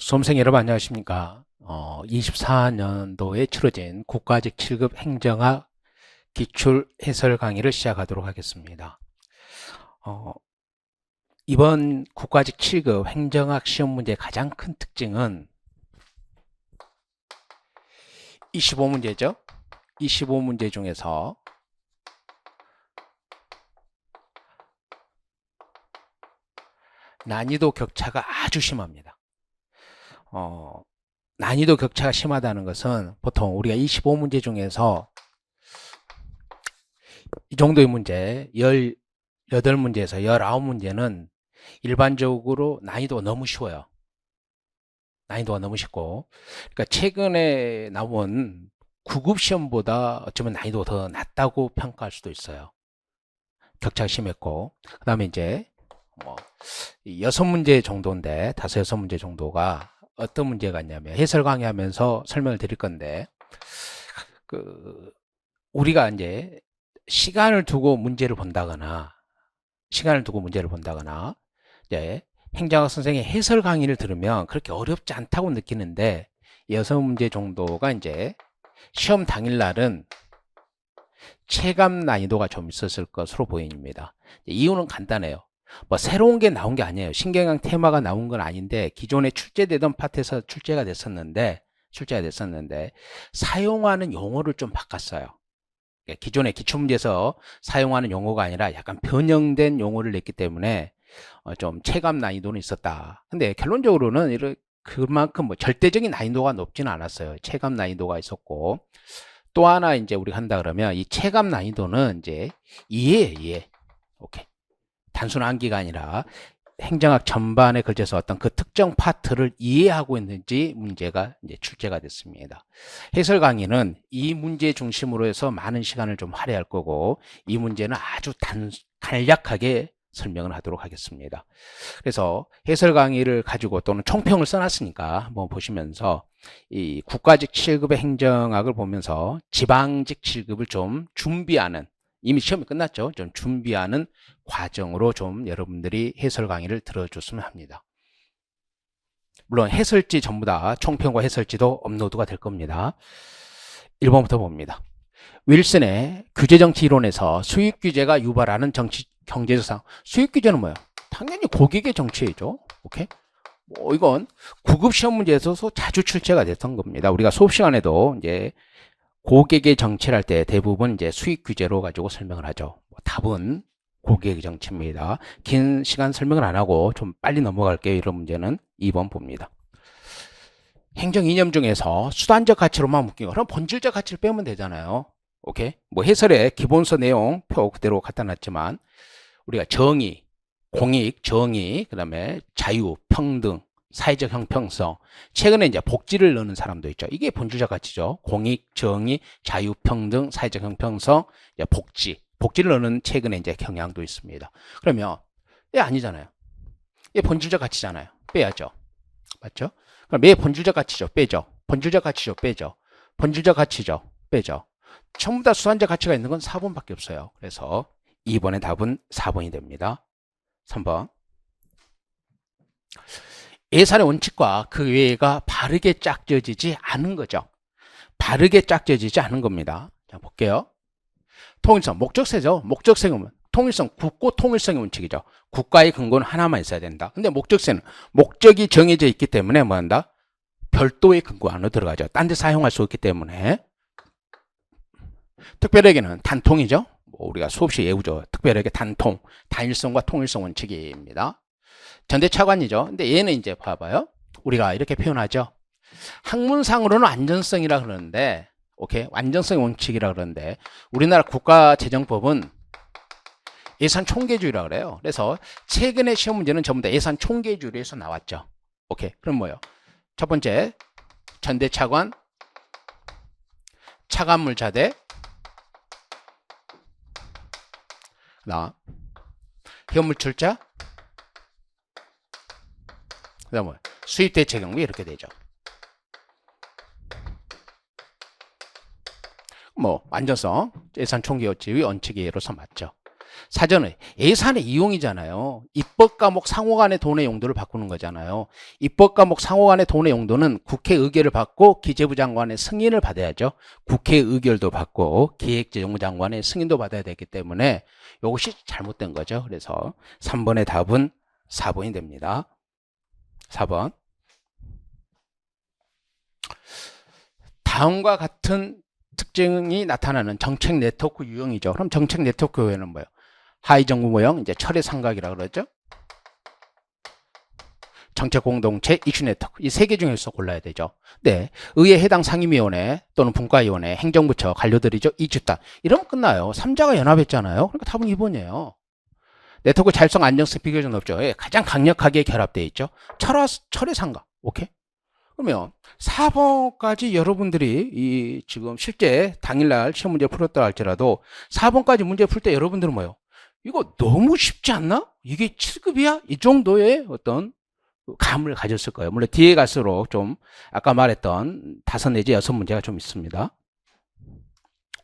수험생 여러분 안녕하십니까? 24년도에 치러진 국가직 7급 행정학 기출 해설 강의를 시작하도록 하겠습니다. 이번 국가직 7급 행정학 시험 문제의 가장 큰 특징은 25문제죠. 25문제 중에서 난이도 격차가 아주 심합니다. 난이도 격차가 심하다는 것은 보통 우리가 25문제 중에서 이 정도의 문제 18문제에서 19문제는 일반적으로 난이도가 너무 쉬워요. 난이도가 너무 쉽고, 그러니까 최근에 나온 9급 시험보다 어쩌면 난이도가 더 낮다고 평가할 수도 있어요. 격차가 심했고, 그 다음에 이제 뭐 6문제 정도인데 5-6문제 정도가 어떤 문제가 있냐면 해설 강의하면서 설명을 드릴 건데, 우리가 이제 시간을 두고 문제를 본다거나 이제 행정학 선생의 해설 강의를 들으면 그렇게 어렵지 않다고 느끼는데 6문제 정도가 이제 시험 당일날은 체감 난이도가 좀 있었을 것으로 보입니다. 이유는 간단해요. 뭐 새로운 게 나온 게 아니에요. 신경학 테마가 나온 건 아닌데 기존에 출제되던 파트에서 출제가 됐었는데 사용하는 용어를 좀 바꿨어요. 기존의 기출문제에서 사용하는 용어가 아니라 약간 변형된 용어를 냈기 때문에 좀 체감 난이도는 있었다. 근데 결론적으로는 그만큼 뭐 절대적인 난이도가 높지는 않았어요. 체감 난이도가 있었고, 또 하나 이제 우리가 한다 그러면 이 체감 난이도는 이제 이해. 오케이. 단순 암기가 아니라 행정학 전반에 걸쳐서 어떤 그 특정 파트를 이해하고 있는지 문제가 이제 출제가 됐습니다. 해설 강의는 이 문제 중심으로 해서 많은 시간을 좀 할애할 거고, 이 문제는 아주 간략하게 설명을 하도록 하겠습니다. 그래서 해설 강의를 가지고 또는 총평을 써놨으니까 한번 보시면서 이 국가직 7급의 행정학을 보면서 지방직 7급을 좀 준비하는, 이미 시험이 끝났죠. 좀 준비하는 과정으로 좀 여러분들이 해설 강의를 들어줬으면 합니다. 물론 해설지 전부 다 총평과 해설지도 업로드가 될 겁니다. 1번부터 봅니다. 윌슨의 규제정치 이론에서 수익규제가 유발하는 경제적 상황. 수익규제는 뭐예요? 당연히 고객의 정치이죠. 오케이? 이건 9급 시험 문제에서 자주 출제가 됐던 겁니다. 우리가 수업 시간에도 이제 고객의 정치를 할 때 대부분 이제 수익 규제로 가지고 설명을 하죠. 답은 고객의 정치입니다. 긴 시간 설명을 안 하고 좀 빨리 넘어갈게요. 이런 문제는 2번 봅니다. 행정 이념 중에서 수단적 가치로만 묶인 거. 그럼 본질적 가치를 빼면 되잖아요. 오케이? 뭐 해설의 기본서 내용 표 그대로 갖다 놨지만 우리가 정의, 공익, 정의, 그 다음에 자유, 평등, 사회적 형평성, 최근에 이제 복지를 넣는 사람도 있죠. 이게 본질적 가치죠. 공익, 정의, 자유, 평등, 사회적 형평성, 이제 복지를 넣는 최근에 이제 경향도 있습니다. 그러면 얘 아니잖아요. 얘 본질적 가치잖아요. 빼야죠. 맞죠? 그럼 얘 본질적 가치죠. 빼죠. 본질적 가치죠. 빼죠. 본질적 가치죠. 빼죠. 전부 다 수단적 가치가 있는 건 4번밖에 없어요. 그래서 2번의 답은 4번이 됩니다. 3번. 예산의 원칙과 그 외가 바르게 짝져지지 않은 거죠. 바르게 짝져지지 않은 겁니다. 자, 볼게요. 통일성, 목적세죠. 목적세는 통일성, 국고 통일성의 원칙이죠. 국가의 근거는 하나만 있어야 된다. 근데 목적세는 목적이 정해져 있기 때문에 뭐 한다? 별도의 근거 안으로 들어가죠. 딴 데 사용할 수 없기 때문에. 특별하게는 단통이죠. 우리가 수업시 외우죠. 특별하게 단통, 단일성과 통일성 원칙입니다. 전대차관이죠. 근데 얘는 이제 봐봐요. 우리가 이렇게 표현하죠. 학문상으로는 안전성이라 그러는데, 오케이, 안전성의 원칙이라 그러는데 우리나라 국가재정법은 예산 총계주의라 그래요. 그래서 최근에 시험 문제는 전부 다 예산 총계주의에서 나왔죠. 오케이, 그럼 뭐예요? 첫 번째, 전대차관, 차관물자대, 나 현물출자, 그 다음에 수입대체 경비 이렇게 되죠. 뭐 안전성, 예산 총계주의 원칙으로서 맞죠. 사전에 예산의 이용이잖아요. 입법 과목 상호 간의 돈의 용도를 바꾸는 거잖아요. 입법 과목 상호 간의 돈의 용도는 국회 의결을 받고 기재부 장관의 승인을 받아야죠. 국회 의결도 받고 기획재정부 장관의 승인도 받아야 되기 때문에 이것이 잘못된 거죠. 그래서 3번의 답은 4번이 됩니다. 4번. 다음과 같은 특징이 나타나는 정책 네트워크 유형이죠. 그럼 정책 네트워크 유형은 뭐예요? 하위 정부 모형, 이제 철의 삼각이라고 그러죠. 정책 공동체, 이슈 네트워크. 이 세 개 중에서 골라야 되죠. 네. 의회 해당 상임위원회 또는 분과위원회, 행정부처, 관료들이죠. 이 집단. 이러면 끝나요. 3자가 연합했잖아요. 그러니까 답은 2번이에요. 네트워크 자율성, 안정성, 비교적 높죠. 예, 가장 강력하게 결합되어 있죠. 철의 삼각. 오케이? 그러면 4번까지 여러분들이 이 지금 실제 당일날 시험 문제 풀었다 할지라도 4번까지 문제 풀 때 여러분들은 뭐예요? 이거 너무 쉽지 않나? 이게 7급이야? 이 정도의 어떤 감을 가졌을 거예요. 물론 뒤에 갈수록 좀 아까 말했던 5 내지 6문제가 좀 있습니다.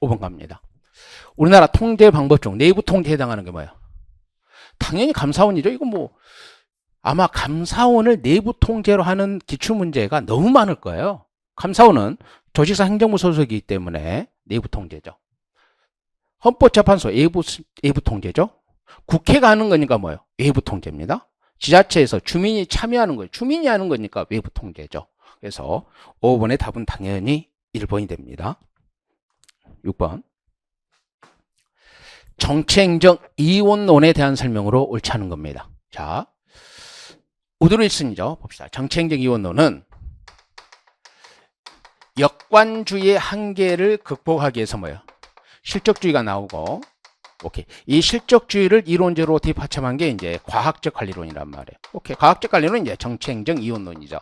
5번 갑니다. 우리나라 통제 방법 중 내부 통제에 해당하는 게 뭐예요? 당연히 감사원이죠. 이거 뭐 아마 감사원을 내부 통제로 하는 기출문제가 너무 많을 거예요. 감사원은 조직사 행정부 소속이기 때문에 내부 통제죠. 헌법재판소 외부 통제죠. 국회가 하는 거니까 뭐예요? 외부 통제입니다. 지자체에서 주민이 참여하는 거예요. 주민이 하는 거니까 외부 통제죠. 그래서 5번의 답은 당연히 1번이 됩니다. 6번. 정치행정 이원론에 대한 설명으로 옳지 않은 겁니다. 자, 우드로 1순위죠. 봅시다. 정치행정 이원론은 역관주의의 한계를 극복하기 위해서 뭐예요? 실적주의가 나오고, 오케이. 이 실적주의를 이론적으로 뒷받침한 게 이제 과학적 관리론이란 말이에요. 오케이. 과학적 관리론은 이제 정치행정 이원론이죠.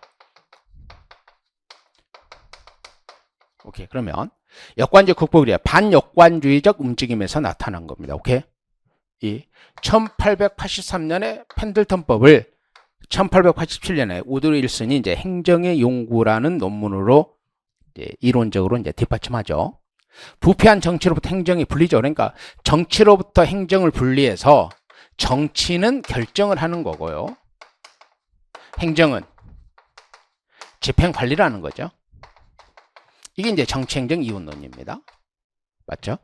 오케이. 그러면 역관주의 극복이래요. 반역관주의적 움직임에서 나타난 겁니다. 오케이. 이 1883년에 펜들턴법을 1887년에 우드로 1순이 이제 행정의 용구라는 논문으로 이제 이론적으로 이제 뒷받침하죠. 부패한 정치로부터 행정이 분리죠. 그러니까 정치로부터 행정을 분리해서 정치는 결정을 하는 거고요. 행정은 집행 관리를 하는 거죠. 이게 이제 정치행정 이원론입니다. 맞죠?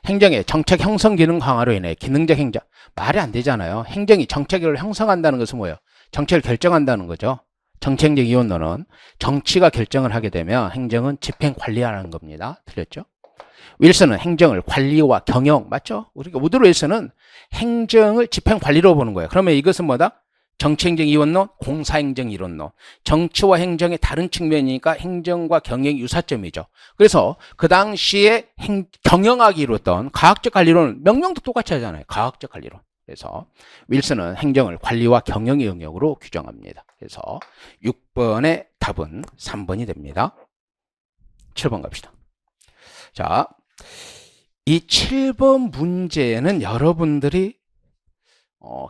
행정의 정책 형성 기능 강화로 인해 기능적 행정. 말이 안 되잖아요. 행정이 정책을 형성한다는 것은 뭐예요? 정책을 결정한다는 거죠. 정치행정 이원론은 정치가 결정을 하게 되면 행정은 집행 관리하는 겁니다. 틀렸죠? 윌슨은 행정을 관리와 경영, 맞죠? 우리가 우드로 윌슨은 행정을 집행 관리로 보는 거예요. 그러면 이것은 뭐다? 정치행정 이원론, 공사행정 이론론. 정치와 행정의 다른 측면이니까 행정과 경영의 유사점이죠. 그래서 그 당시에 경영학이 이뤘던 과학적 관리론, 명명도 똑같이 하잖아요. 과학적 관리론. 그래서 윌슨은 행정을 관리와 경영의 영역으로 규정합니다. 그래서 6번의 답은 3번이 됩니다. 7번 갑시다. 자, 이 7번 문제는 여러분들이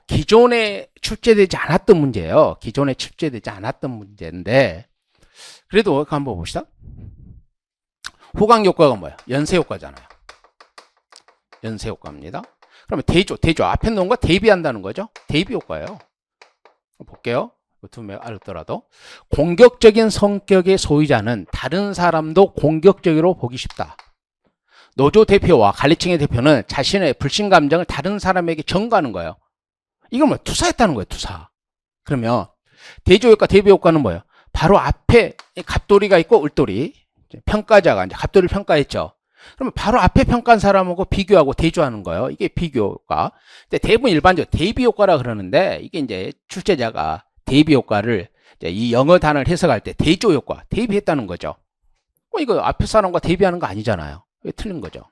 기존에 출제되지 않았던 문제예요. 기존에 출제되지 않았던 문제인데 그래도 한번 봅시다. 후광 효과가 뭐야? 연쇄 효과잖아요. 연쇄 효과입니다. 그러면 대조 앞에 놓은 거 대비한다는 거죠. 대비 효과예요. 볼게요. 두명 알았더라도 공격적인 성격의 소유자는 다른 사람도 공격적으로 보기 쉽다. 노조 대표와 관리층의 대표는 자신의 불신 감정을 다른 사람에게 전가하는 거예요. 이건 뭐 투사했다는 거예요. 투사. 그러면 대조 효과, 대비 효과는 뭐예요? 바로 앞에 갑돌이가 있고 을돌이, 평가자가 이제 갑돌이를 평가했죠. 그러면 바로 앞에 평가한 사람하고 비교하고 대조하는 거예요. 이게 비교가. 근데 대부분 일반적으로 대비 효과라 그러는데 이게 이제 출제자가 대비 효과를 이제 이 영어 단어를 해석할 때 대조 효과, 대비했다는 거죠. 이거 앞에 사람과 대비하는 거 아니잖아요. 이게 틀린 거죠.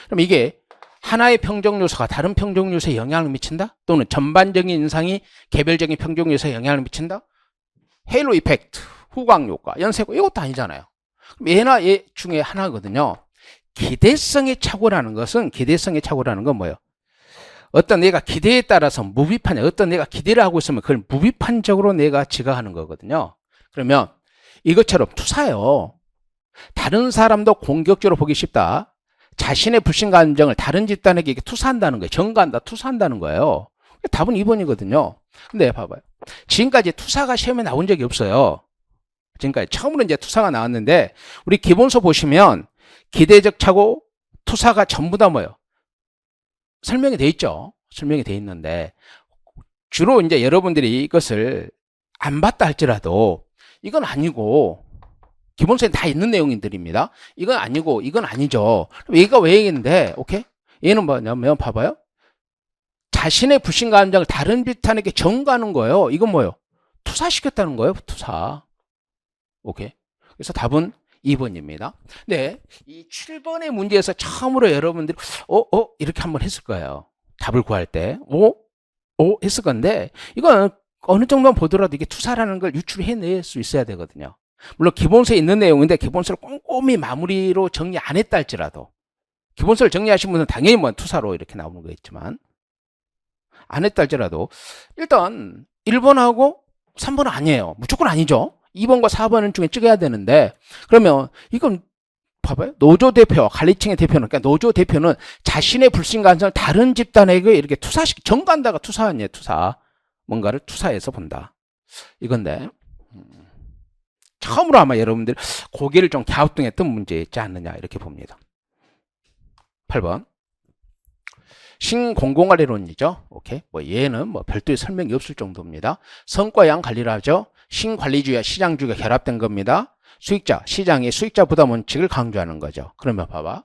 그럼 이게 하나의 평정 요소가 다른 평정 요소에 영향을 미친다? 또는 전반적인 인상이 개별적인 평정 요소에 영향을 미친다? 헤일로 이펙트, 후광 효과, 연쇄 효과 이것도 아니잖아요. 그럼 얘나 얘 중에 하나거든요. 기대성의 착오라는 건 뭐예요? 어떤 내가 기대에 따라서 무비판이야. 어떤 내가 기대를 하고 있으면 그걸 무비판적으로 내가 지각하는 거거든요. 그러면 이것처럼 투사요. 다른 사람도 공격적으로 보기 쉽다. 자신의 불신 감정을 다른 집단에게 투사한다는 거예요. 전가한다, 투사한다는 거예요. 답은 2번이거든요. 근데 봐봐요. 지금까지 투사가 시험에 나온 적이 없어요. 지금까지 처음으로 이제 투사가 나왔는데, 우리 기본서 보시면 기대적 착오, 투사가 전부 다 뭐예요? 설명이 돼 있죠. 설명이 돼 있는데, 주로 이제 여러분들이 이것을 안 봤다 할지라도 이건 아니고, 기본서에 다 있는 내용들입니다. 이건 아니고 이건 아니죠. 그럼 얘가 왜 얘기인데, 오케이? 얘는 뭐냐면 봐봐요. 자신의 불신 감정을 다른 집단에게 전가하는 거예요. 이건 뭐예요? 투사시켰다는 거예요. 투사. 오케이? 그래서 답은 2번입니다. 네, 이 7번의 문제에서 처음으로 여러분들이 이렇게 한번 했을 거예요. 답을 구할 때 했을 건데, 이건 어느 정도만 보더라도 이게 투사라는 걸 유출해낼 수 있어야 되거든요. 물론 기본서에 있는 내용인데 기본서를 꼼꼼히 마무리로 정리 안 했다 할지라도, 기본서를 정리하신 분은 당연히 뭐 투사로 이렇게 나오는 거겠지만 안 했다 할지라도 일단 1번하고 3번은 아니에요. 무조건 아니죠. 2번과 4번은 중에 찍어야 되는데, 그러면 이건 봐봐요. 노조 대표, 관리층의 대표는, 그러니까 노조 대표는 자신의 불신 감정을 다른 집단에게 이렇게 전가한다가 투사 아니에요. 투사. 뭔가를 투사해서 본다. 이건데 처음으로 아마 여러분들 고개를 좀 갸우뚱했던 문제였지 않느냐 이렇게 봅니다. 8번. 신공공관리론이죠. 오케이. 뭐 얘는 뭐 별도의 설명이 없을 정도입니다. 성과양 관리를 하죠. 신관리주의와 시장주의가 결합된 겁니다. 수익자, 시장의 수익자 부담 원칙을 강조하는 거죠. 그러면 봐봐.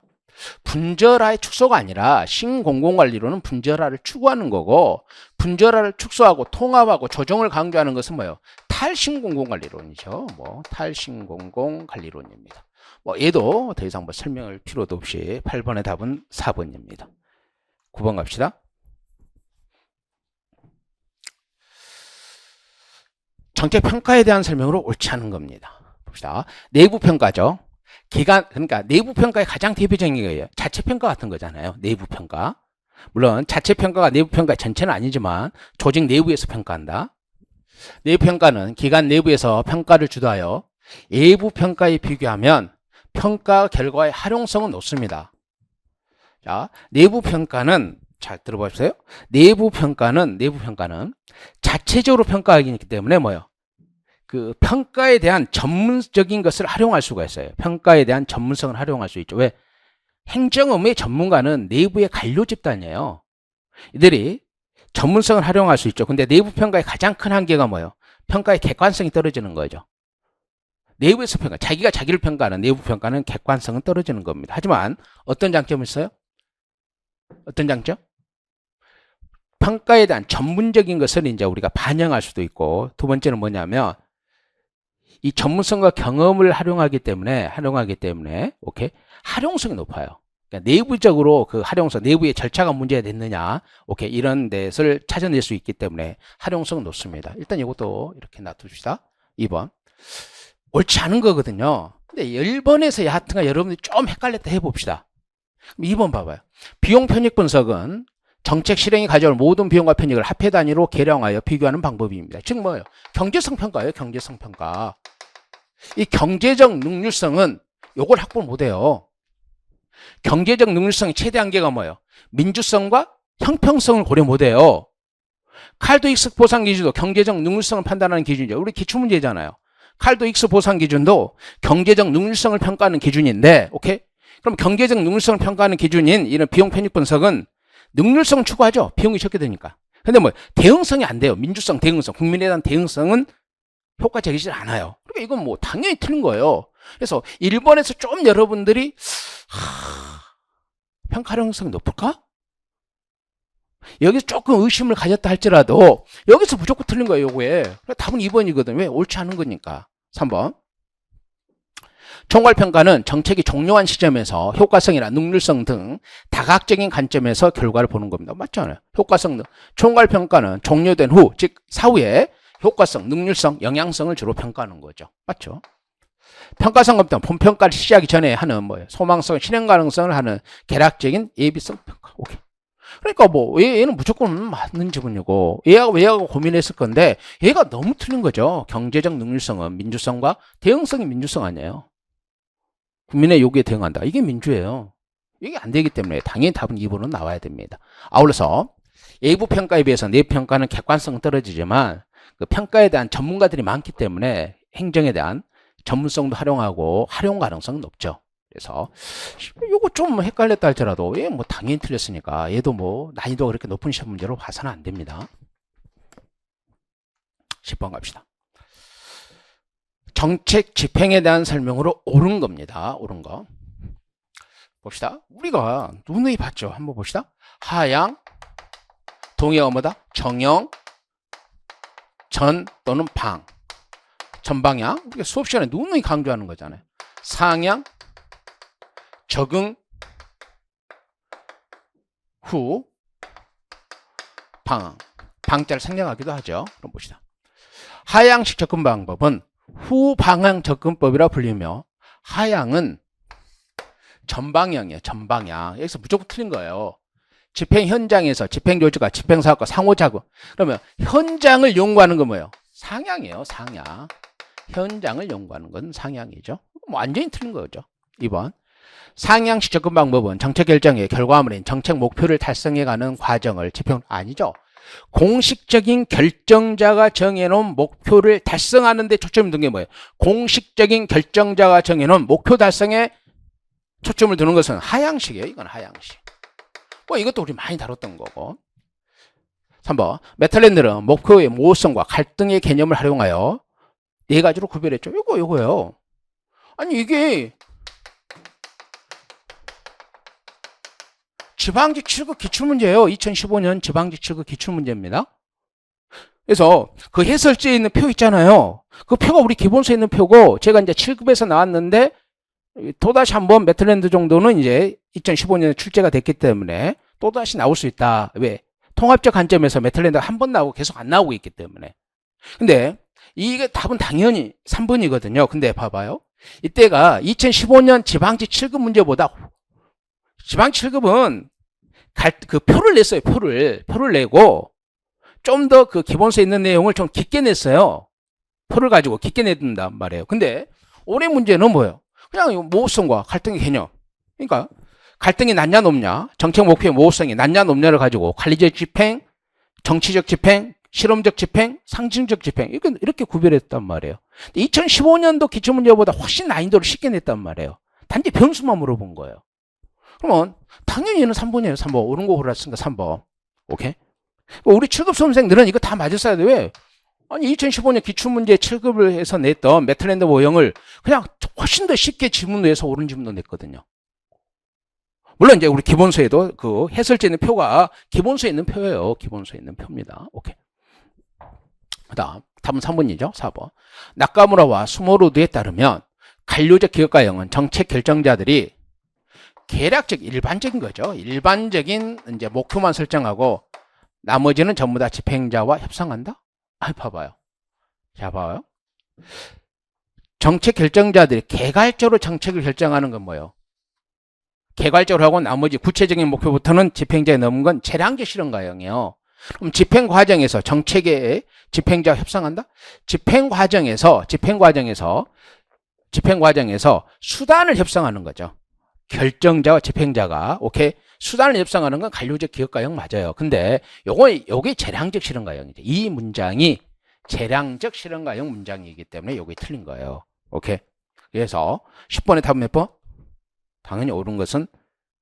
분절화의 축소가 아니라 신공공관리론은 분절화를 추구하는 거고, 분절화를 축소하고 통합하고 조정을 강조하는 것은 뭐예요? 탈신공공관리론이죠. 뭐 탈신공공관리론입니다. 뭐 얘도 더 이상 뭐 설명할 필요도 없이 8번의 답은 4번입니다. 9번 갑시다. 정책평가에 대한 설명으로 옳지 않은 겁니다. 봅시다. 내부평가죠. 그러니까 내부평가의 가장 대표적인 게 자체평가 같은 거잖아요. 내부평가. 물론 자체평가가 내부평가 전체는 아니지만 조직 내부에서 평가한다. 내부평가는 기관 내부에서 평가를 주도하여 외부평가에 비교하면 평가 결과의 활용성은 높습니다. 자, 내부평가는 잘 들어보세요. 내부평가는 자체적으로 평가하기 있기 때문에 뭐예요? 그 평가에 대한 전문적인 것을 활용할 수가 있어요. 평가에 대한 전문성을 활용할 수 있죠. 왜? 행정업무의 전문가는 내부의 관료 집단이에요. 이들이 전문성을 활용할 수 있죠. 근데 내부 평가의 가장 큰 한계가 뭐예요? 평가의 객관성이 떨어지는 거죠. 내부에서 평가, 자기가 자기를 평가하는 내부 평가는 객관성은 떨어지는 겁니다. 하지만 어떤 장점이 있어요? 어떤 장점? 평가에 대한 전문적인 것을 이제 우리가 반영할 수도 있고, 두 번째는 뭐냐면 이 전문성과 경험을 활용하기 때문에 오케이, 활용성이 높아요. 그러니까 내부적으로 그 활용성, 내부의 절차가 문제가 됐느냐, 오케이, 이런 데를 찾아낼 수 있기 때문에 활용성은 높습니다. 일단 이것도 이렇게 놔둡시다. 2번. 옳지 않은 거거든요. 근데 10번에서 하여튼간 여러분들이 좀 헷갈렸다 해봅시다. 2번 봐봐요. 비용 편익 분석은 정책 실행이 가져올 모든 비용과 편익을 합해 단위로 계량하여 비교하는 방법입니다. 즉 뭐예요? 경제성 평가예요. 경제성 평가. 이 경제적 능률성은 요걸 확보 못해요. 경제적 능률성의 최대 한계가 뭐예요? 민주성과 형평성을 고려 못해요. 칼도 익스 보상 기준도 경제적 능률성을 판단하는 기준이죠. 우리 기출문제잖아요. 칼도 익스 보상 기준도 경제적 능률성을 평가하는 기준인데, 오케이? 그럼 경제적 능률성을 평가하는 기준인 이런 비용 편익 분석은 능률성을 추구하죠. 비용이 적게 되니까. 근데 뭐 대응성이 안 돼요. 민주성, 대응성, 국민에 대한 대응성은 효과적이지 않아요. 그러니까 이건 뭐 당연히 틀린 거예요. 그래서 1번에서 좀 여러분들이 평가 활용성이 높을까? 여기서 조금 의심을 가졌다 할지라도 여기서 무조건 틀린 거예요. 요거에. 답은 2번이거든. 왜? 옳지 않은 거니까. 3번. 총괄평가는 정책이 종료한 시점에서 효과성이나 능률성 등 다각적인 관점에서 결과를 보는 겁니다. 맞잖아요. 효과성, 총괄평가는 종료된 후, 즉 사후에 효과성, 능률성, 영향성을 주로 평가하는 거죠. 맞죠? 평가성 검토는 본평가를 시작하기 전에 하는 뭐예요? 소망성, 실행 가능성을 하는 계략적인 예비성 평가. 오케이. 그러니까 뭐 얘는 무조건 맞는 지분이고 얘하고 고민했을 건데 얘가 너무 틀린 거죠. 경제적 능률성은 민주성과 대응성이 민주성 아니에요. 국민의 요구에 대응한다. 이게 민주예요. 이게 안 되기 때문에 당연히 답은 2번은 나와야 됩니다. 아울러서 예부 평가에 비해서 내 평가는 객관성은 떨어지지만 그 평가에 대한 전문가들이 많기 때문에 행정에 대한 전문성도 활용하고 활용 가능성은 높죠. 그래서 이거 좀 헷갈렸다 할지라도 얘 뭐 당연히 틀렸으니까 얘도 뭐 난이도가 그렇게 높은 시험 문제로 봐서는 안 됩니다. 10번 갑시다. 정책 집행에 대한 설명으로 옳은 겁니다. 옳은 거. 봅시다. 우리가 누누이 봤죠. 한번 봅시다. 하향, 동의어가 뭐다? 정형, 전 또는 방. 전방향. 우리가 수업 시간에 누누이 강조하는 거잖아요. 상향, 적응, 후, 방향. 방자를 생략하기도 하죠. 그럼 봅시다. 하향식 접근 방법은 후방향 접근법이라 불리며 하향은 전방향이에요. 전방향. 여기서 무조건 틀린 거예요. 집행 현장에서 집행조직과 집행사업과 상호작용. 그러면 현장을 연구하는 건 뭐예요? 상향이에요. 상향. 현장을 연구하는 건 상향이죠. 완전히 틀린 거죠. 2번. 상향식 접근 방법은 정책 결정의 결과물인 정책 목표를 달성해가는 과정을 집행 아니죠. 공식적인 결정자가 정해놓은 목표를 달성하는 데 초점을 둔 게 뭐예요? 공식적인 결정자가 정해놓은 목표 달성에 초점을 두는 것은 하향식이에요. 이건 하향식. 뭐 이것도 우리 많이 다뤘던 거고. 3번. 메탈랜드는 목표의 모호성과 갈등의 개념을 활용하여 네 가지로 구별했죠. 요거예요. 아니 이게 지방직 7급 기출문제예요. 2015년 지방직 7급 기출문제입니다. 그래서 그 해설지에 있는 표 있잖아요. 그 표가 우리 기본서에 있는 표고 제가 이제 7급에서 나왔는데 또다시 한번 메틀랜드 정도는 이제 2015년에 출제가 됐기 때문에 또다시 나올 수 있다. 왜? 통합적 관점에서 메틀랜드가 한 번 나오고 계속 안 나오고 있기 때문에. 근데 이게 답은 당연히 3번이거든요. 근데 봐봐요. 이때가 2015년 지방직 7급 문제보다 지방 7급은 그 표를 냈어요. 표를 내고 좀 더 그 기본서에 있는 내용을 좀 깊게 냈어요. 표를 가지고 깊게 낸단 말이에요. 근데 올해 문제는 뭐예요? 그냥 모호성과 갈등의 개념. 그러니까 갈등이 낮냐 높냐, 정책 목표의 모호성이 낮냐 높냐를 가지고 관리적 집행, 정치적 집행, 실험적 집행, 상징적 집행 이렇게 구별했단 말이에요. 2015년도 기출문제보다 훨씬 난이도를 쉽게 냈단 말이에요. 단지 변수만 물어본 거예요. 그러면 당연히 얘는 3번이에요. 3번. 옳은 거 골랐으니까 3번. 오케이? 우리 7급 수험생들은 이거 다 맞았어야 돼. 왜? 아니 2015년 기출문제 7급을 해서 냈던 메틀랜드 모형을 그냥 훨씬 더 쉽게 지문도 해서 옳은 지문도 냈거든요. 물론 이제 우리 기본서에도 그 해설지에 있는 표가 기본서에 있는 표예요. 기본서에 있는 표입니다. 오케이. 그다음 답은 3번이죠. 4번. 나카무라와 스모로드에 따르면 관료적 기업가형은 정책 결정자들이 계략적 일반적인 거죠. 일반적인 이제 목표만 설정하고 나머지는 전부 다 집행자와 협상한다? 봐봐요. 자, 봐요. 정책 결정자들이 개괄적으로 정책을 결정하는 건 뭐예요? 개괄적으로 하고 나머지 구체적인 목표부터는 집행자에 넘은 건 재량적 실현가형이에요. 그럼 집행 과정에서 정책의 집행자와 협상한다? 집행 과정에서 수단을 협상하는 거죠. 결정자와 집행자가 오케이 수단을 협상하는 건 관료적 기업가형 맞아요. 근데 요게 재량적 실현가형이죠. 이 문장이 재량적 실현가형 문장이기 때문에 요게 틀린 거예요. 오케이. 그래서 10번의 답은 몇 번? 당연히 옳은 것은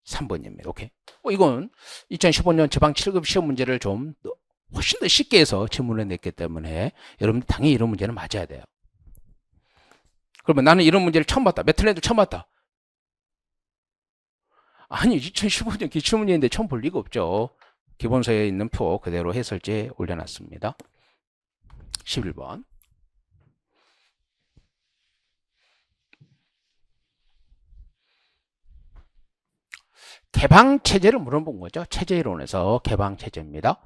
3번입니다. 오케이. 이건 2015년 지방 7급 시험 문제를 좀 훨씬 더 쉽게 해서 질문을 냈기 때문에 여러분들 당연히 이런 문제는 맞아야 돼요. 그러면 나는 이런 문제를 처음 봤다. 메틀랜드 처음 봤다. 아니 2015년 기출문제인데 처음 볼 리가 없죠. 기본서에 있는 표 그대로 해설지에 올려놨습니다. 11번. 개방체제를 물어본 거죠. 체제이론에서 개방체제입니다.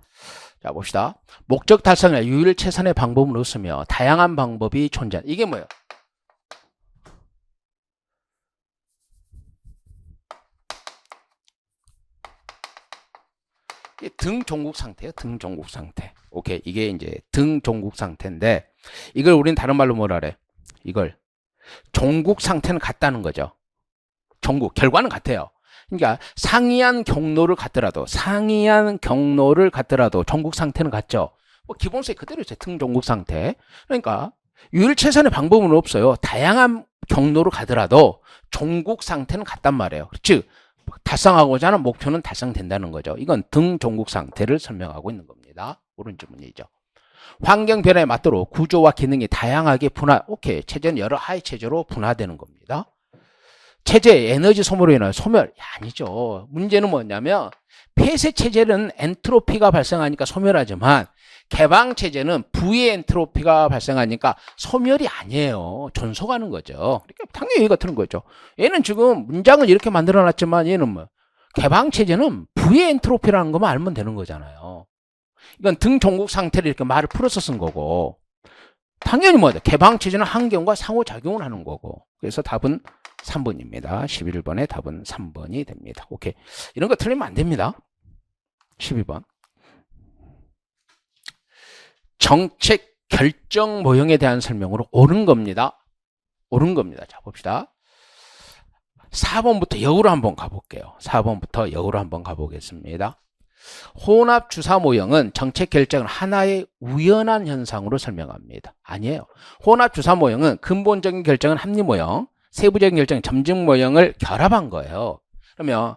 자 봅시다. 목적 달성에 유일 최선의 방법을 없으며 다양한 방법이 존재. 이게 뭐예요? 등 종국 상태예요. 등 종국 상태. 오케이. 이게 이제 등 종국 상태인데 이걸 우리는 다른 말로 뭐라 그래? 이걸 종국 상태는 같다는 거죠. 종국 결과는 같아요. 그러니까 상이한 경로를 갖더라도 종국 상태는 같죠. 뭐 기본세 그대로 있어요. 등 종국 상태. 그러니까 유일최선의 방법은 없어요. 다양한 경로로 가더라도 종국 상태는 같단 말이에요. 즉 달성하고자 하는 목표는 달성된다는 거죠. 이건 등 종국 상태를 설명하고 있는 겁니다. 옳은 질문이죠. 환경 변화에 맞도록 구조와 기능이 다양하게 오케이. 체제는 여러 하위 체제로 분화되는 겁니다. 체제의 에너지 소모로 인한 소멸 아니죠. 문제는 뭐냐면 폐쇄 체제는 엔트로피가 발생하니까 소멸하지만 개방 체제는 부의 엔트로피가 발생하니까 소멸이 아니에요. 존속하는 거죠. 그러니까 당연히 얘가 틀린 거죠. 얘는 지금 문장을 이렇게 만들어 놨지만 얘는 뭐 개방 체제는 부의 엔트로피라는 것만 알면 되는 거잖아요. 이건 등 종국 상태를 이렇게 말을 풀어서 쓴 거고 당연히 뭐죠? 개방 체제는 환경과 상호작용을 하는 거고 그래서 답은 3번입니다. 11번의 답은 3번이 됩니다. 오케이. 이런 거 틀리면 안 됩니다. 12번. 정책 결정 모형에 대한 설명으로 옳은 겁니다. 옳은 겁니다. 자, 봅시다. 4번부터 역으로 한번 가볼게요. 4번부터 역으로 한번 가보겠습니다. 혼합 주사 모형은 정책 결정을 하나의 우연한 현상으로 설명합니다. 아니에요. 혼합 주사 모형은 근본적인 결정은 합리 모형, 세부적인 결정은 점증 모형을 결합한 거예요. 그러면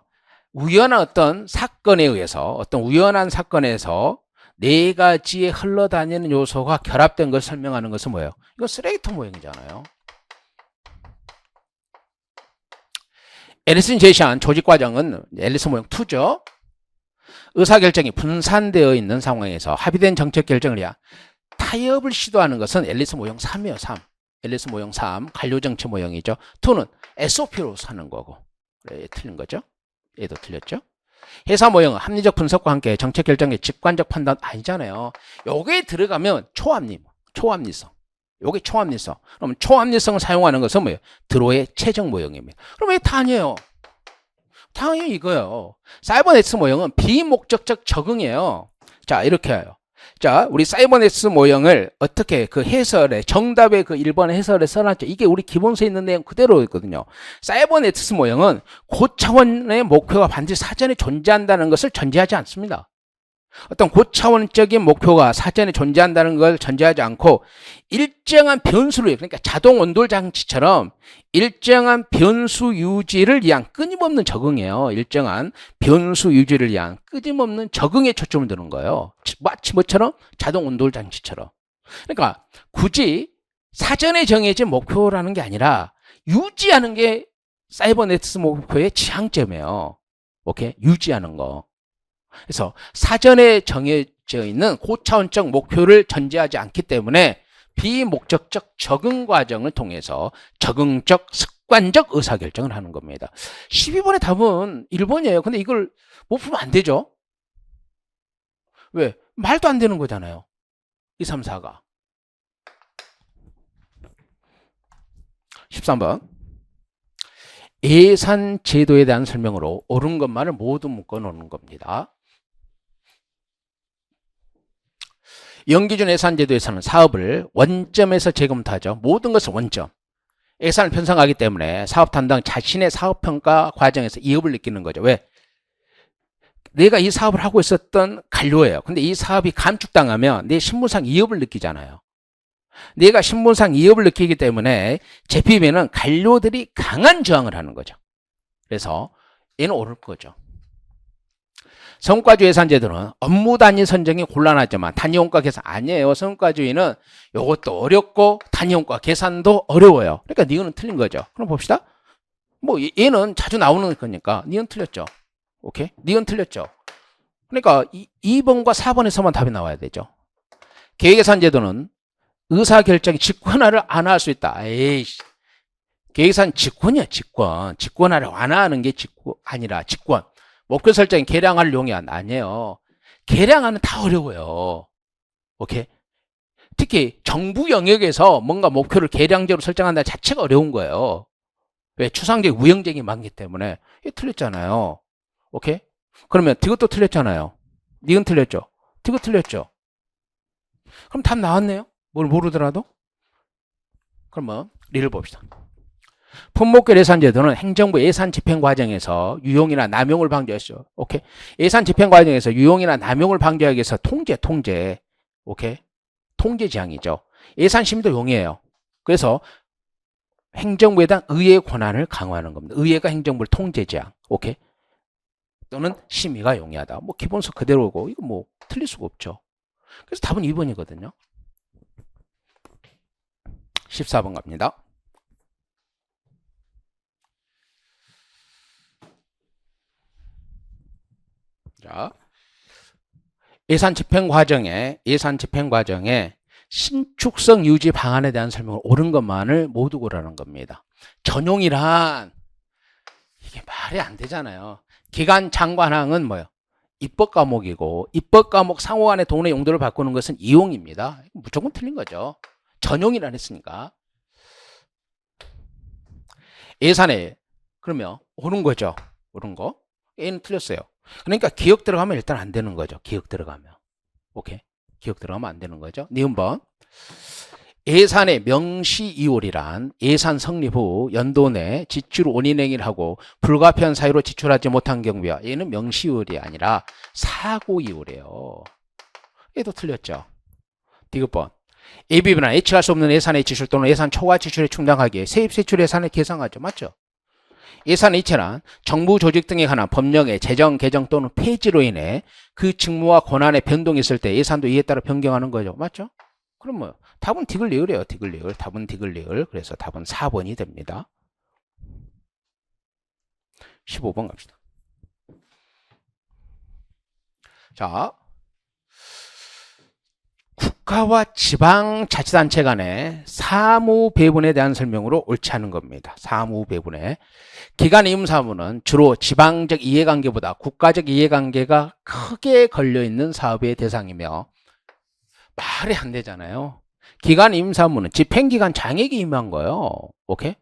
우연한 어떤 사건에 의해서 어떤 우연한 사건에서 네 가지의 흘러다니는 요소가 결합된 것을 설명하는 것은 뭐예요? 이거 쓰레기통 모형이잖아요. 앨리슨이 제시한 조직과정은 앨리슨 모형 2죠. 의사결정이 분산되어 있는 상황에서 합의된 정책 결정을 위한 타협을 시도하는 것은 앨리슨 모형 3이에요. 3. 앨리슨 모형 3. 관료정치 모형이죠. 2는 SOP로 사는 거고. 그래, 틀린 거죠. 얘도 틀렸죠. 회사 모형은 합리적 분석과 함께 정책 결정의 직관적 판단 아니잖아요. 여기에 들어가면 초합리성. 요게 초합리성. 그러면 초합리성을 사용하는 것은 뭐예요? 드로의 최적 모형입니다. 그럼 왜 아니에요? 당연히 이거예요. 사이버네틱스 모형은 비목적적 적응이에요. 자, 이렇게 해요. 자, 우리 사이버네틱스 모형을 어떻게 그 해설에 정답의 그 1번 해설에 써놨죠. 이게 우리 기본서에 있는 내용 그대로 있거든요. 사이버네틱스 모형은 고차원의 목표가 반드시 사전에 존재한다는 것을 전제하지 않습니다. 어떤 고차원적인 목표가 사전에 존재한다는 걸 전제하지 않고 일정한 변수를, 그러니까 자동 온돌 장치처럼 일정한 변수 유지를 위한 끊임없는 적응이에요. 일정한 변수 유지를 위한 끊임없는 적응에 초점을 두는 거예요. 마치 뭐처럼? 자동 온돌 장치처럼. 그러니까 굳이 사전에 정해진 목표라는 게 아니라 유지하는 게 사이버네틱스 목표의 지향점이에요. 오케이? 유지하는 거. 그래서 사전에 정해져 있는 고차원적 목표를 전제하지 않기 때문에 비목적적 적응 과정을 통해서 적응적 습관적 의사결정을 하는 겁니다. 12번의 답은 1번이에요. 근데 이걸 못 풀면 안 되죠. 왜? 말도 안 되는 거잖아요. 2, 3, 4가. 13번. 예산 제도에 대한 설명으로 옳은 것만을 모두 묶어 놓는 겁니다. 연기준 예산제도에서는 사업을 원점에서 재검토하죠. 모든 것을 원점. 예산을 편성하기 때문에 사업 담당 자신의 사업평가 과정에서 이업을 느끼는 거죠. 왜? 내가 이 사업을 하고 있었던 관료예요. 근데 이 사업이 감축당하면 내 신분상 이업을 느끼잖아요. 내가 신분상 이업을 느끼기 때문에 재피임에는 관료들이 강한 저항을 하는 거죠. 그래서 얘는 옳을 거죠. 성과주 예산제도는 업무 단위 선정이 곤란하지만 단위 원가 계산 아니에요. 성과주의는 이것도 어렵고 단위 원가 계산도 어려워요. 그러니까 니은은 틀린 거죠. 그럼 봅시다. 뭐 얘는 자주 나오는 거니까 니은 틀렸죠. 오케이? 니은 틀렸죠. 그러니까 2번과 4번에서만 답이 나와야 되죠. 계획예산제도는 의사결정이 직권화를 안 할 수 있다. 에이씨. 계획예산 직권이야, 직권. 직권화를 완화하는 게 아니라 직권. 목표 설정이 계량화를 용이한 아니에요. 계량화는 다 어려워요. 오케이? 특히 정부 영역에서 뭔가 목표를 계량적으로 설정한다는 자체가 어려운 거예요. 왜? 추상적 우영적이 많기 때문에. 이게 틀렸잖아요. 오케이? 그러면 이것도 틀렸잖아요. 니은 틀렸죠? 이거 틀렸죠? 그럼 답 나왔네요. 뭘 모르더라도? 그러면 리를 봅시다. 품목결 예산제도는 행정부 예산 집행 과정에서 유용이나 남용을 방지하죠. 오케이. 예산 집행 과정에서 유용이나 남용을 방지하기 위해서 통제. 오케이. 통제 지향이죠. 예산 심의도 용이에요. 그래서 행정부에 대한 의회 권한을 강화하는 겁니다. 의회가 행정부를 통제 지향. 오케이. 또는 심의가 용이하다. 뭐 기본서 그대로고 이거 뭐 틀릴 수가 없죠. 그래서 답은 2번이거든요. 14번 갑니다. 자, 예산 집행 과정에 신축성 유지 방안에 대한 설명을 옳은 것만을 모두 고르라는 겁니다. 전용이란 이게 말이 안 되잖아요. 기관 장관항은 뭐예요? 입법 과목이고 입법 과목 상호 간의 돈의 용도를 바꾸는 것은 이용입니다. 무조건 틀린 거죠. 전용이란 했으니까. 예산에 그러면 옳은 거죠. 옳은 거. A는 틀렸어요. 그러니까 기억 들어가면 일단 안 되는 거죠. 기억 들어가면. 오케이. 기억 들어가면 안 되는 거죠. 니은번. 예산의 명시이월이란 예산 성립 후 연도 내 지출 원인행위를 하고 불가피한 사유로 지출하지 못한 경우야. 얘는 명시이월이 아니라 사고이월이에요. 얘도 틀렸죠. 디귿번. 예비비나 예측할 수 없는 예산의 지출 또는 예산 초과 지출에 충당하기에 세입세출 예산을 계상하죠. 맞죠? 예산 이체란 정부 조직 등에 관한 법령의 제정, 개정 또는 폐지로 인해 그 직무와 권한의 변동이 있을 때 예산도 이에 따라 변경하는 거죠. 맞죠? 그럼 뭐 답은 디귿리을이에요. 디귿리을. 답은 디귿리을. 그래서 답은 4번이 됩니다. 15번 갑시다. 자, 국가와 지방자치단체 간의 사무 배분에 대한 설명으로 옳지 않은 겁니다. 사무 배분에. 기관 임무 사무는 주로 지방적 이해관계보다 국가적 이해관계가 크게 걸려있는 사업의 대상이며 말이 안 되잖아요. 기관 임무 사무는 집행기관 장에게 임한 거예요. 오케이?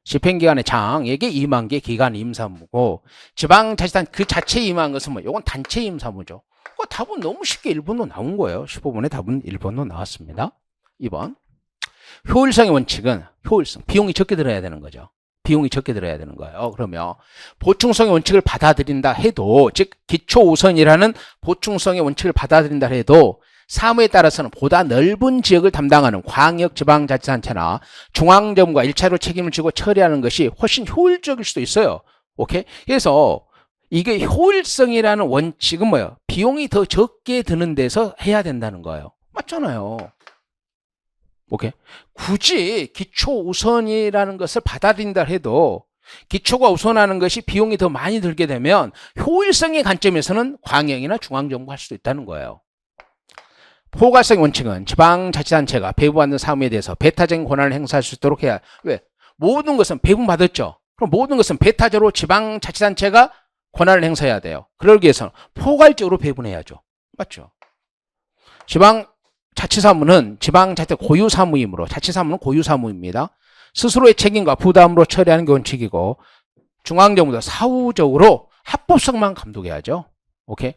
집행기관의 장에게 임한 게 기관 임무 사무고 지방자치단 그 자체에 임한 것은 뭐 이건 단체 임무 사무죠. 답은 너무 쉽게 1번도 나온 거예요. 15번에 답은 1번도 나왔습니다. 2번. 효율성의 원칙은 효율성. 비용이 적게 들어야 되는 거죠. 비용이 적게 들어야 되는 거예요. 그러면 보충성의 원칙을 받아들인다 해도 즉 기초우선이라는 보충성의 원칙을 받아들인다 해도 사무에 따라서는 보다 넓은 지역을 담당하는 광역지방자치단체나 중앙정부가 1차로 책임을 지고 처리하는 것이 훨씬 효율적일 수도 있어요. 오케이? 그래서 이게 효율성이라는 원칙은 뭐예요? 비용이 더 적게 드는 데서 해야 된다는 거예요. 맞잖아요. 오케이. 굳이 기초 우선이라는 것을 받아들인다 해도 기초가 우선하는 것이 비용이 더 많이 들게 되면 효율성의 관점에서는 광역이나 중앙정부 할 수도 있다는 거예요. 포괄성 원칙은 지방자치단체가 배부받는 사무에 대해서 배타적인 권한을 행사할 수 있도록 해야. 왜? 모든 것은 배분받았죠. 그럼 모든 것은 배타적으로 지방자치단체가 권한을 행사해야 돼요. 그러기 위해서는 포괄적으로 배분해야죠. 맞죠? 지방자치사무는 지방자치 고유사무이므로 자치사무는 고유사무입니다. 스스로의 책임과 부담으로 처리하는 게 원칙이고 중앙정부도 사후적으로 합법성만 감독해야죠. 오케이?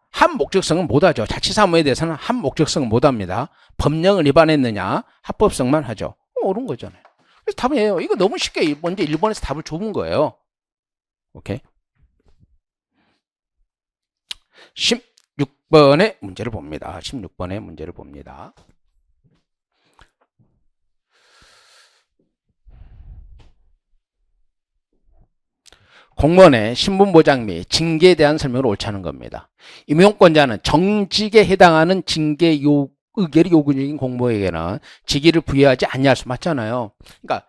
한 목적성은 못하죠. 자치사무에 대해서는 한 목적성은 못합니다. 법령을 위반했느냐 합법성만 하죠. 옳은 거잖아요. 그래서 답이에요. 이거 너무 쉽게 먼저 1번에서 답을 좁은 거예요. 오케이? 16번의 문제를 봅니다. 16번의 문제를 봅니다. 공무원의 신분보장 및 징계에 대한 설명을 옳지 않은 겁니다. 임용권자는 정직에 해당하는 징계 의결이 요구적인 공무원에게는 직위를 부여하지 아니할 수 맞잖아요. 그러니까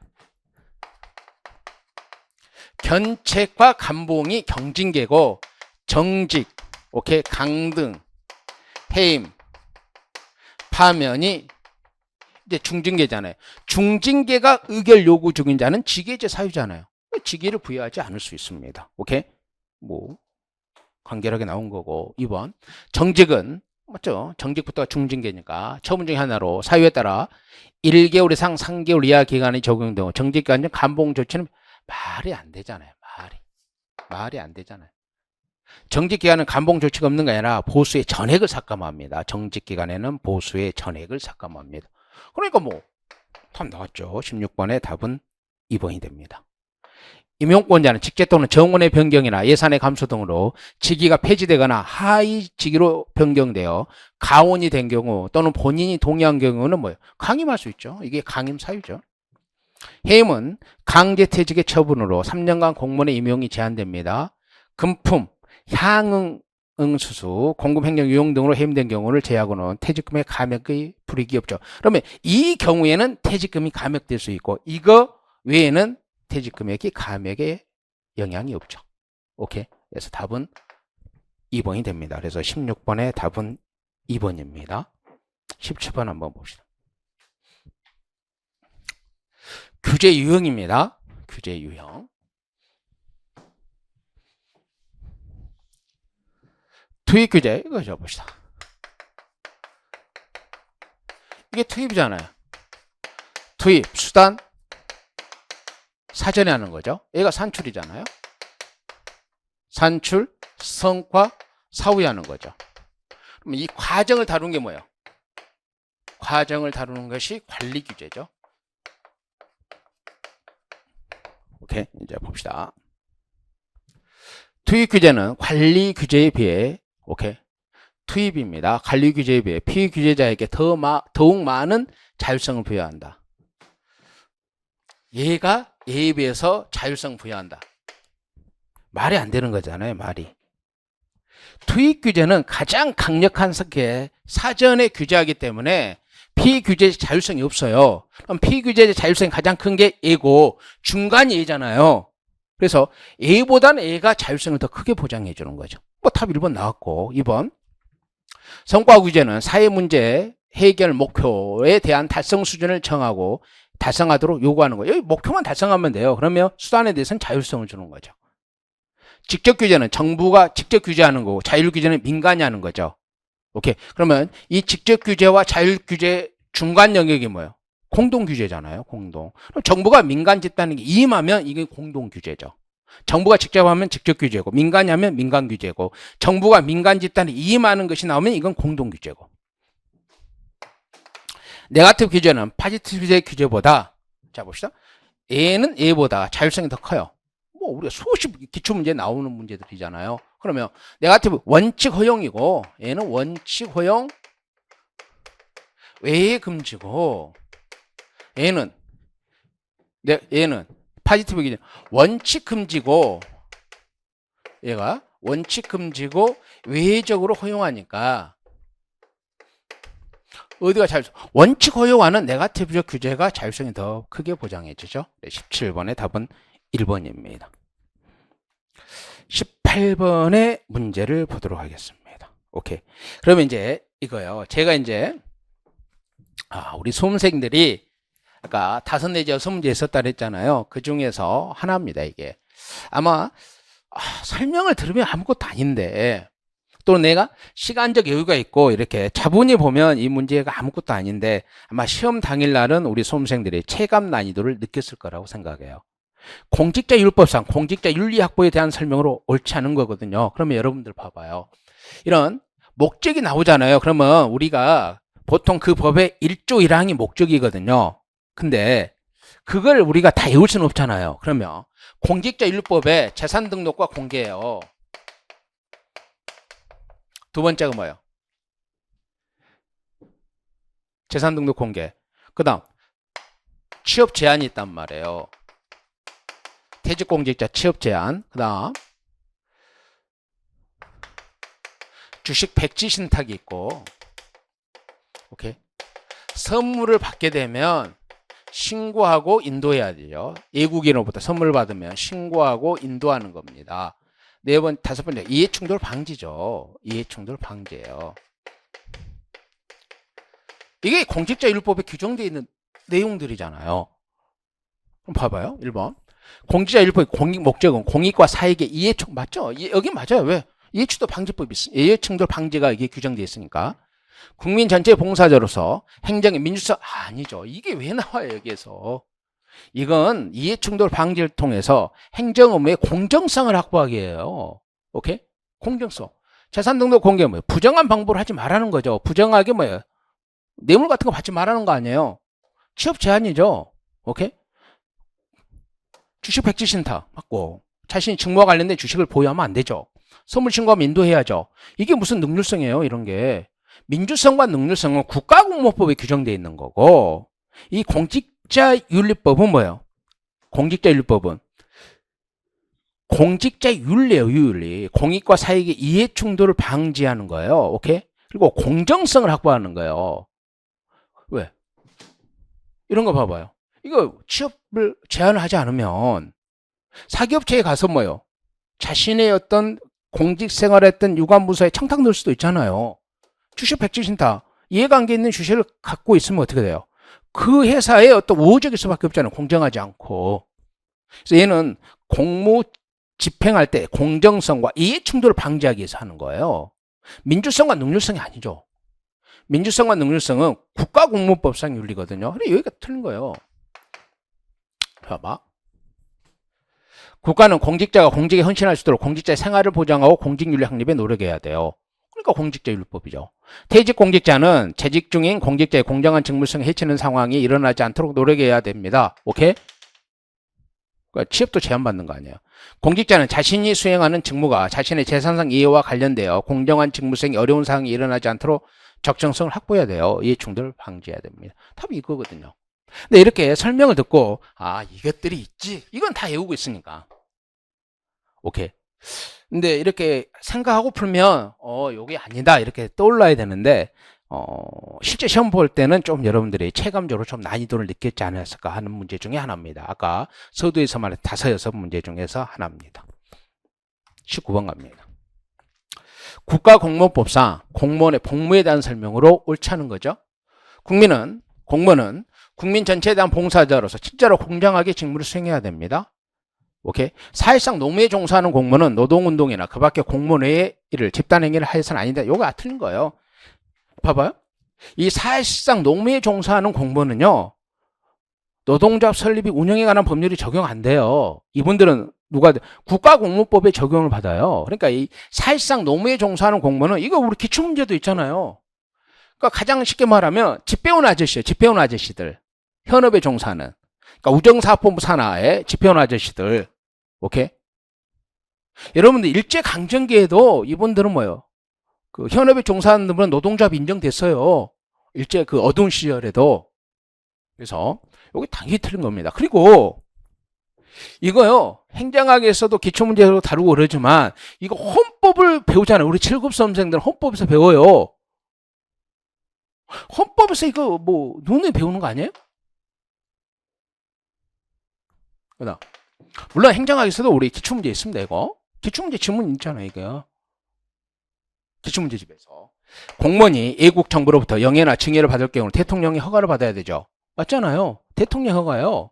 견책과 감봉이 경징계고 정직, 오케이, 강등, 해임, 파면이 이제 중징계잖아요. 중징계가 의결 요구 중인 자는 직위제 사유잖아요. 직위를 부여하지 않을 수 있습니다. 오케이? 뭐 간결하게 나온 거고. 2번. 정직은 맞죠? 정직부터 중징계니까 처분 중에 하나로 사유에 따라 1개월 이상 3개월 이하 기간이 적용되고 정직기간 감봉 조치는 말이 안 되잖아요. 말이 안 되잖아요. 정직기간은 감봉 조치가 없는 게 아니라 보수의 전액을 삭감합니다. 정직기간에는 보수의 전액을 삭감합니다. 그러니까 뭐 답 나왔죠. 16번의 답은 2번이 됩니다. 임용권자는 직제 또는 정원의 변경이나 예산의 감소 등으로 직위가 폐지되거나 하위 직위로 변경되어 가원이 된 경우 또는 본인이 동의한 경우는 뭐예요? 강임할 수 있죠. 이게 강임 사유죠. 해임은 강제퇴직의 처분으로 3년간 공무원의 임용이 제한됩니다. 금품, 향응 수수, 공급행정 유용 등으로 해임된 경우를 제외하고는 퇴직금의 감액의 불이익이 없죠. 그러면 이 경우에는 퇴직금이 감액될 수 있고 이거 외에는 퇴직금액이 감액에 영향이 없죠. 오케이. 그래서 답은 2번이 됩니다. 그래서 16번의 답은 2번입니다. 17번 한번 봅시다. 규제 유형입니다. 규제 유형. 투입 규제, 이거 적어봅시다. 이게 투입이잖아요. 투입, 수단, 사전에 하는 거죠. 얘가 산출이잖아요. 산출, 성과, 사후에 하는 거죠. 그럼 이 과정을 다루는 게 뭐예요? 과정을 다루는 것이 관리 규제죠. 오케이, 이제 봅시다. 투입 규제는 관리 규제에 비해, 오케이, 투입입니다. 관리 규제에 비해 피규제자에게 더욱 많은 자율성을 부여한다. 얘가 얘에 비해서 자율성 부여한다. 말이 안 되는 거잖아요, 말이. 투입 규제는 가장 강력한 게 사전에 규제하기 때문에 피규제 자율성이 없어요. 그럼 피규제 자율성이 가장 큰 게 A고 중간이 A잖아요. 그래서 A보다는 A가 자율성을 더 크게 보장해 주는 거죠. 뭐 답 1번 나왔고 2번 성과 규제는 사회 문제 해결 목표에 대한 달성 수준을 정하고 달성하도록 요구하는 거예요. 여기 목표만 달성하면 돼요. 그러면 수단에 대해서는 자율성을 주는 거죠. 직접 규제는 정부가 직접 규제하는 거고 자율 규제는 민간이 하는 거죠. 오케이. 그러면 이 직접 규제와 자율 규제 중간 영역이 뭐예요? 공동 규제잖아요. 공동. 그럼 정부가 민간 집단에 임하면 이게 공동 규제죠. 정부가 직접 하면 직접 규제고 민간이 하면 민간 규제고 정부가 민간 집단에 임하는 것이 나오면 이건 공동 규제고. 네거티브 규제는 포지티브 규제보다 자 봅시다. A는 A보다 자율성이 더 커요. 뭐 우리가 수십 기출 문제 나오는 문제들이잖아요. 그러면 네거티브 원칙 허용이고 얘는 원칙 허용 외의 금지고 얘는 포지티브 규제 원칙 금지고 얘가 원칙 금지고 외적으로 허용하니까 어디가 자율성? 원칙 허용하는 네거티브적 규제가 자율성이 더 크게 보장해 주죠. 17번의 답은 1번입니다. 18번의 문제를 보도록 하겠습니다. 오케이. 그러면 이제 이거요. 제가 이제 우리 수험생들이 아까 5 내지 6문제 있었다 그랬잖아요. 그 중에서 하나입니다. 이게 아마 설명을 들으면 아무것도 아닌데 또 내가 시간적 여유가 있고 이렇게 차분히 보면 이 문제가 아무것도 아닌데 아마 시험 당일날은 우리 수험생들이 체감 난이도를 느꼈을 거라고 생각해요. 공직자율법상 공직자윤리 확보에 대한 설명으로 옳지 않은 거거든요. 그러면 여러분들 봐봐요. 이런 목적이 나오잖아요. 그러면 우리가 보통 그 법의 1조 1항이 목적이거든요. 근데 그걸 우리가 다 외울 수는 없잖아요. 그러면 공직자윤리법의 재산등록과 공개예요. 두 번째가 뭐예요? 재산등록 공개. 그 다음 취업 제한이 있단 말이에요. 퇴직공직자 취업 제한. 그 다음 주식 백지 신탁이 있고 오케이. 선물을 받게 되면 신고하고 인도해야 돼요. 외국인으로부터 선물을 받으면 신고하고 인도하는 겁니다. 다섯 번째 이해충돌 방지죠. 이해충돌 방지예요. 이게 공직자윤리법에 규정되어 있는 내용들이잖아요. 그럼 봐봐요. 1번 공직자윤리법의 공익 목적은 공익과 사익의 이해충 맞죠? 여기 맞아요. 왜? 이해충돌 방지법이 있어요. 이해충돌 방지가 이게 규정되어 있으니까 국민 전체의 봉사자로서 행정의 민주성 아니죠. 이게 왜 나와요 여기에서? 이건 이해충돌 방지를 통해서 행정 업무의 공정성을 확보하기 위해요. 오케이? 공정성. 재산등록 공개 뭐예요? 부정한 방법을 하지 말라는 거죠. 부정하게 뭐예요? 뇌물 같은 거 받지 말라는 거 아니에요. 취업 제한이죠. 오케이? 주식 백지 신탁 맞고 자신이 직무와 관련된 주식을 보유하면 안 되죠. 선물 신고하면 인도해야죠. 이게 무슨 능률성이에요, 이런 게. 민주성과 능률성은 국가공무법에 규정되어 있는 거고, 이 공직자윤리법은 뭐예요? 공직자윤리법은 공직자윤리예요, 윤리. 공익과 사익의 이해 충돌을 방지하는 거예요. 오케이? 그리고 공정성을 확보하는 거예요. 왜? 이런 거 봐봐요. 이거 취업을 제한을 하지 않으면 사기업체에 가서 뭐요? 자신의 어떤 공직 생활했던 유관부서에 청탁 넣을 수도 있잖아요. 주식 백지 신탁. 이해관계 있는 주식을 갖고 있으면 어떻게 돼요? 그 회사에 어떤 우호적일 수밖에 없잖아요. 공정하지 않고. 그래서 얘는 공무 집행할 때 공정성과 이해 충돌을 방지하기 위해서 하는 거예요. 민주성과 능률성이 아니죠. 민주성과 능률성은 국가공무법상 윤리거든요. 근데 여기가 틀린 거예요. 봐봐. 국가는 공직자가 공직에 헌신할 수 있도록 공직자의 생활을 보장하고 공직윤리 확립에 노력해야 돼요. 그러니까 공직자윤리법이죠. 퇴직 공직자는 재직 중인 공직자의 공정한 직무성에 해치는 상황이 일어나지 않도록 노력해야 됩니다. 오케이? 그러니까 취업도 제한받는 거 아니에요. 공직자는 자신이 수행하는 직무가 자신의 재산상 이해와 관련되어 공정한 직무성이 어려운 상황이 일어나지 않도록 적정성을 확보해야 돼요. 이해 충돌을 방지해야 됩니다. 답이 이거거든요. 근데 이렇게 설명을 듣고 아 이것들이 있지 이건 다 외우고 있으니까 오케이. 근데 이렇게 생각하고 풀면 요게 아니다 이렇게 떠올라야 되는데 실제 시험 볼 때는 좀 여러분들이 체감적으로 좀 난이도를 느꼈지 않았을까 하는 문제 중에 하나입니다. 아까 서두에서 말한 5, 6문제 중에서 하나입니다. 19번 갑니다. 국가공무법상 공무원의 복무에 대한 설명으로 옳지 않은 거죠. 공무원은 국민 전체에 대한 봉사자로서 진짜로 공정하게 직무를 수행해야 됩니다. 오케이. 사실상 노무에 종사하는 공무원은 노동운동이나 그 밖에 공무원 외의 일을 집단행위를 해서는 아니다. 요거 틀린 거예요. 봐봐요. 이 사실상 노무에 종사하는 공무원은요. 노동조합 설립이 운영에 관한 법률이 적용 안 돼요. 이분들은 국가공무법에 적용을 받아요. 그러니까 이 사실상 노무에 종사하는 공무원은 이거 우리 기출문제도 있잖아요. 그러니까 가장 쉽게 말하면 집 배운 아저씨예요. 집 배운 아저씨들. 현업에 종사하는. 그러니까 우정사업본부 산하의 집 배운 아저씨들. 오케이? 여러분들 일제강점기에도 이분들은 뭐예요? 그 현업에 종사하는 분은 노동조합 인정됐어요. 일제 그 어두운 시절에도. 그래서 여기 당연히 틀린 겁니다. 그리고 이거요. 행정학에서도 기초문제로 다루고 그러지만 이거 헌법을 배우잖아요. 우리 7급 수험생들은 헌법에서 배워요. 헌법에서 이거 뭐 눈에 배우는 거 아니에요? 물론 행정학에서도 우리 기출문제 있습니다. 이거 기출문제 지문 있잖아요. 이거 기출문제 집에서 공무원이 애국 정부로부터 영예나 징계를 받을 경우 대통령이 허가를 받아야 되죠. 맞잖아요. 대통령 허가요.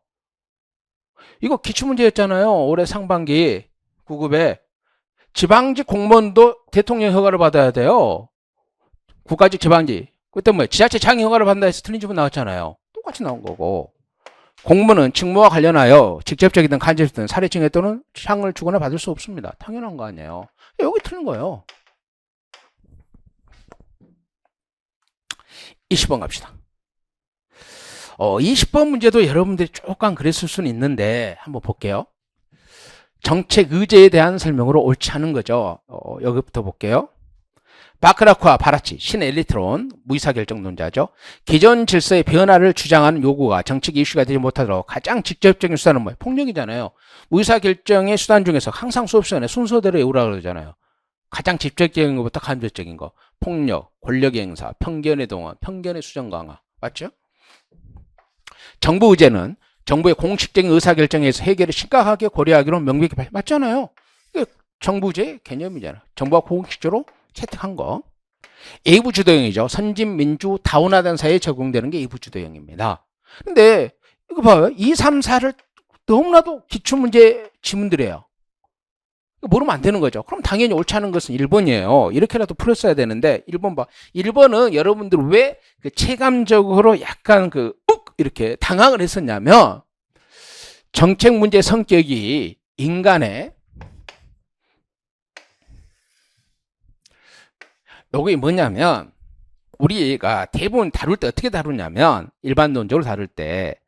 이거 기출문제였잖아요. 올해 상반기 9급에 지방직 공무원도 대통령 허가를 받아야 돼요. 국가직 지방직 그때 뭐 지자체 장애 허가를 받는다 해서 틀린 집은 나왔잖아요. 똑같이 나온 거고 공무원은 직무와 관련하여 직접적이든 간접적이든 사례 징계 또는 상을 주거나 받을 수 없습니다. 당연한 거 아니에요. 여기 틀린 거예요. 20번 갑시다. 20번 문제도 여러분들이 조금 그랬을 수는 있는데 한번 볼게요. 정책 의제에 대한 설명으로 옳지 않은 거죠. 여기부터 볼게요. 바크라크와 바라치, 신엘리트론, 무의사결정론자죠. 기존 질서의 변화를 주장하는 요구가 정책 이슈가 되지 못하도록 가장 직접적인 수단은 뭐예요? 폭력이잖아요. 무의사결정의 수단 중에서 항상 수업 시간에 순서대로 외우라고 그러잖아요. 가장 직접적인 것부터 간접적인 거. 폭력, 권력의 행사, 편견의 동원, 편견의 수정 강화. 맞죠? 정부 의제는 정부의 공식적인 의사결정에서 해결을 심각하게 고려하기로 명백히 맞잖아요. 이게 정부 의제 개념이잖아요. 정부가 공식적으로 채택한 거. A부 주도형이죠. 선진, 민주, 다원화된 사회에 적용되는 게 A부 주도형입니다. 근데 이거 봐요. 2, 3, 4를 너무나도 기출문제 지문들이에요. 모르면 안 되는 거죠. 그럼 당연히 옳지 않은 것은 1번이에요. 이렇게라도 풀었어야 되는데 1번 봐. 1번은 여러분들 왜 그 체감적으로 약간 이렇게 당황을 했었냐면 정책 문제 성격이 인간의 요게 뭐냐면 우리가 대부분 다룰 때 어떻게 다루냐면 일반론적으로 다룰 때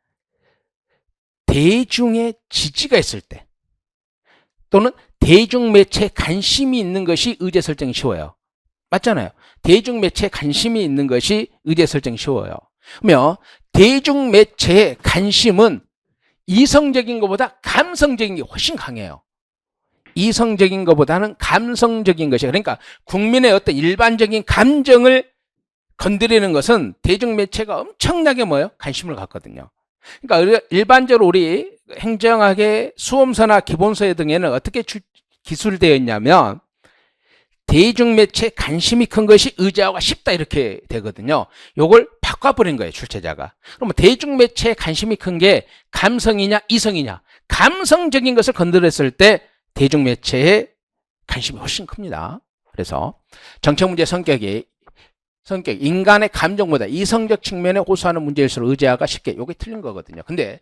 대중의 지지가 있을 때 또는 대중매체에 관심이 있는 것이 의제 설정이 쉬워요. 맞잖아요. 대중매체에 관심이 있는 것이 의제 설정이 쉬워요. 그러면 대중매체의 관심은 이성적인 것보다 감성적인 게 훨씬 강해요. 이성적인 것보다는 감성적인 것이, 그러니까 국민의 어떤 일반적인 감정을 건드리는 것은 대중매체가 엄청나게 뭐예요? 관심을 갖거든요. 그러니까 일반적으로 우리 행정학의 수험서나 기본서 등에는 어떻게 기술되어 있냐면 대중매체에 관심이 큰 것이 의제화가 쉽다 이렇게 되거든요. 요걸 바꿔버린 거예요, 출제자가. 그러면 대중매체에 관심이 큰 게 감성이냐 이성이냐. 감성적인 것을 건드렸을 때 대중매체에 관심이 훨씬 큽니다. 그래서 정책문제 성격이 인간의 감정보다 이성적 측면에 호소하는 문제일수록 의제화가 쉽게, 요게 틀린 거거든요. 근데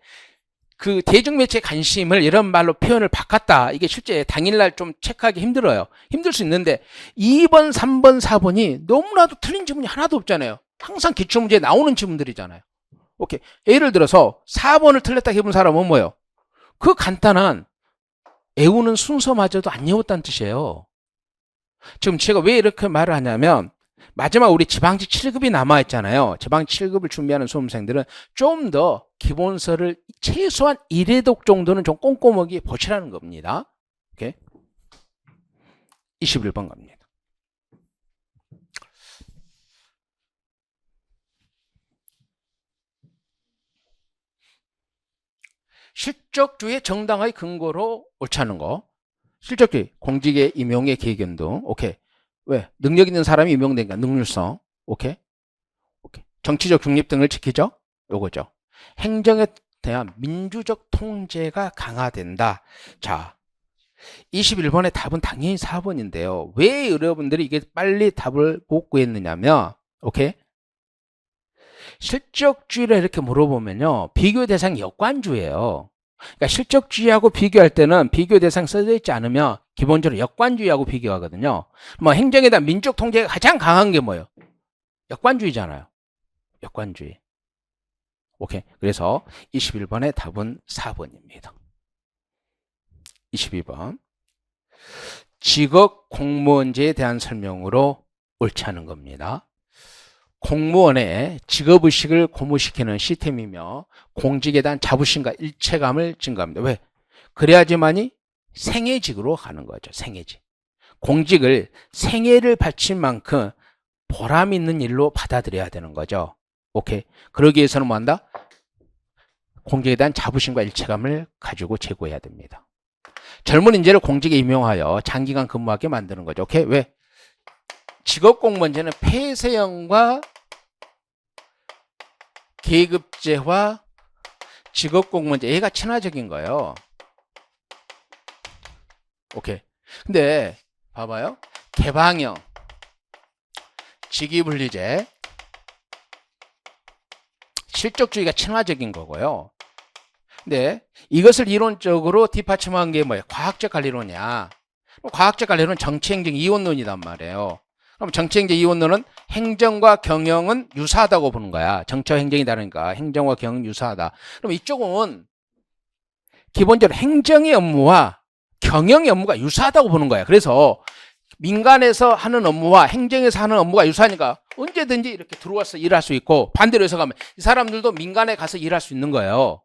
그 대중매체 관심을 이런 말로 표현을 바꿨다. 이게 실제 당일날 좀 체크하기 힘들어요. 힘들 수 있는데 2번, 3번, 4번이 너무나도 틀린 지문이 하나도 없잖아요. 항상 기출문제에 나오는 지문들이잖아요. 오케이. 예를 들어서 4번을 틀렸다 해본 사람은 뭐예요? 그 간단한 외우는 순서마저도 안 외웠다는 뜻이에요. 지금 제가 왜 이렇게 말을 하냐면 마지막 우리 지방직 7급이 남아있잖아요. 지방직 7급을 준비하는 수험생들은 좀 더 기본서를 최소한 1회독 정도는 좀 꼼꼼하게 보시라는 겁니다. 오케이? 21번 갑니다. 실적주의 정당화의 근거로 옳지 않은 거. 실적주의, 공직의 임용의 계견 등. 오케이. 왜? 능력 있는 사람이 임용되니까 능률성. 오케이. 오케이. 정치적 중립 등을 지키죠? 요거죠. 행정에 대한 민주적 통제가 강화된다. 자, 21번의 답은 당연히 4번인데요. 왜 여러분들이 이게 빨리 답을 못 구했느냐면, 오케이. 실적주의를 이렇게 물어보면요. 비교 대상이 역관주예요. 그러니까 실적주의하고 비교할 때는 비교 대상 써져 있지 않으면 기본적으로 역관주의하고 비교하거든요. 뭐 행정에 대한 민족 통제가 가장 강한 게 뭐예요? 역관주의잖아요. 역관주의. 오케이. 그래서 21번의 답은 4번입니다. 22번. 직업 공무원제에 대한 설명으로 옳지 않은 겁니다. 공무원의 직업의식을 고무시키는 시스템이며 공직에 대한 자부심과 일체감을 증가합니다. 왜? 그래야지만이 생애직으로 가는 거죠. 생애직. 공직을 생애를 바친 만큼 보람 있는 일로 받아들여야 되는 거죠. 오케이. 그러기 위해서는 뭐 한다? 공직에 대한 자부심과 일체감을 가지고 제고해야 됩니다. 젊은 인재를 공직에 임용하여 장기간 근무하게 만드는 거죠. 오케이. 왜? 직업공무원제는 폐쇄형과 계급제와 직업공무원제, 얘가 친화적인 거예요. 오케이. 근데 봐봐요. 개방형, 직위분리제, 실적주의가 친화적인 거고요. 근데 이것을 이론적으로 뒷받침한 게 뭐예요? 과학적 관리론이야. 과학적 관리론은 정치행정 이원론이란 말이에요. 그럼 정치행정 이원론은 행정과 경영은 유사하다고 보는 거야. 정치와 행정이 다르니까 행정과 경영은 유사하다. 그럼 이쪽은 기본적으로 행정의 업무와 경영의 업무가 유사하다고 보는 거야. 그래서 민간에서 하는 업무와 행정에서 하는 업무가 유사하니까 언제든지 이렇게 들어와서 일할 수 있고, 반대로 해서 가면 이 사람들도 민간에 가서 일할 수 있는 거예요.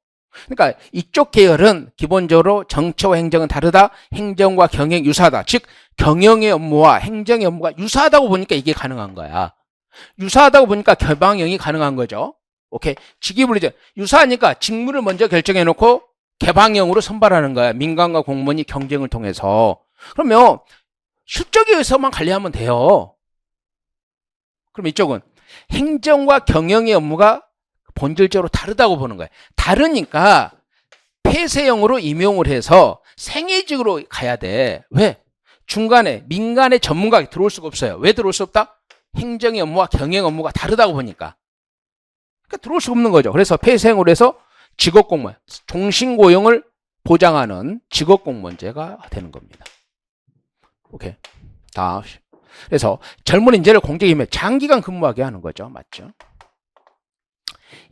그러니까 이쪽 계열은 기본적으로 정치와 행정은 다르다. 행정과 경영이 유사하다. 즉 경영의 업무와 행정의 업무가 유사하다고 보니까 이게 가능한 거야. 유사하다고 보니까 개방형이 가능한 거죠. 오케이. 직위분리제. 유사하니까 직무를 먼저 결정해 놓고 개방형으로 선발하는 거야. 민간과 공무원이 경쟁을 통해서. 그러면 실적에 의해서만 관리하면 돼요. 그럼 이쪽은 행정과 경영의 업무가 본질적으로 다르다고 보는 거예요. 다르니까 폐쇄형으로 임용을 해서 생애직으로 가야 돼. 왜? 중간에 민간의 전문가가 들어올 수가 없어요. 왜 들어올 수 없다? 행정의 업무와 경영 업무가 다르다고 보니까. 그러니까 들어올 수 없는 거죠. 그래서 폐쇄형으로 해서 직업공무원, 종신고용을 보장하는 직업공무원제가 되는 겁니다. 오케이. 다음. 그래서 젊은 인재를 공직에 임해 장기간 근무하게 하는 거죠. 맞죠?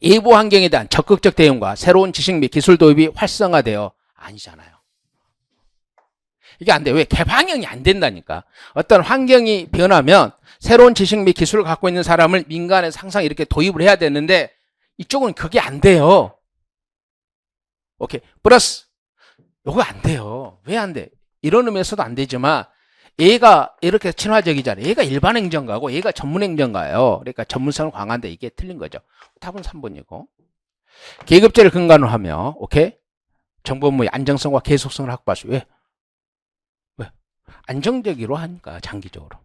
외부 환경에 대한 적극적 대응과 새로운 지식 및 기술 도입이 활성화되어 아니잖아요. 이게 안 돼. 왜? 개방형이 안 된다니까. 어떤 환경이 변하면 새로운 지식 및 기술을 갖고 있는 사람을 민간에서 항상 이렇게 도입을 해야 되는데 이쪽은 그게 안 돼요. 오케이. 플러스 요거 안 돼요. 왜 안 돼? 이런 의미에서도 안 되지만 얘가 이렇게 친화적이잖아요. 얘가 일반 행정가고 얘가 전문 행정가예요. 그러니까 전문성을 강한데 이게 틀린 거죠. 답은 3번이고. 계급제를 근간으로 하며 오케이? 정부 업무의 안정성과 계속성을 확보할 수. 왜? 안정적으로 하니까 장기적으로.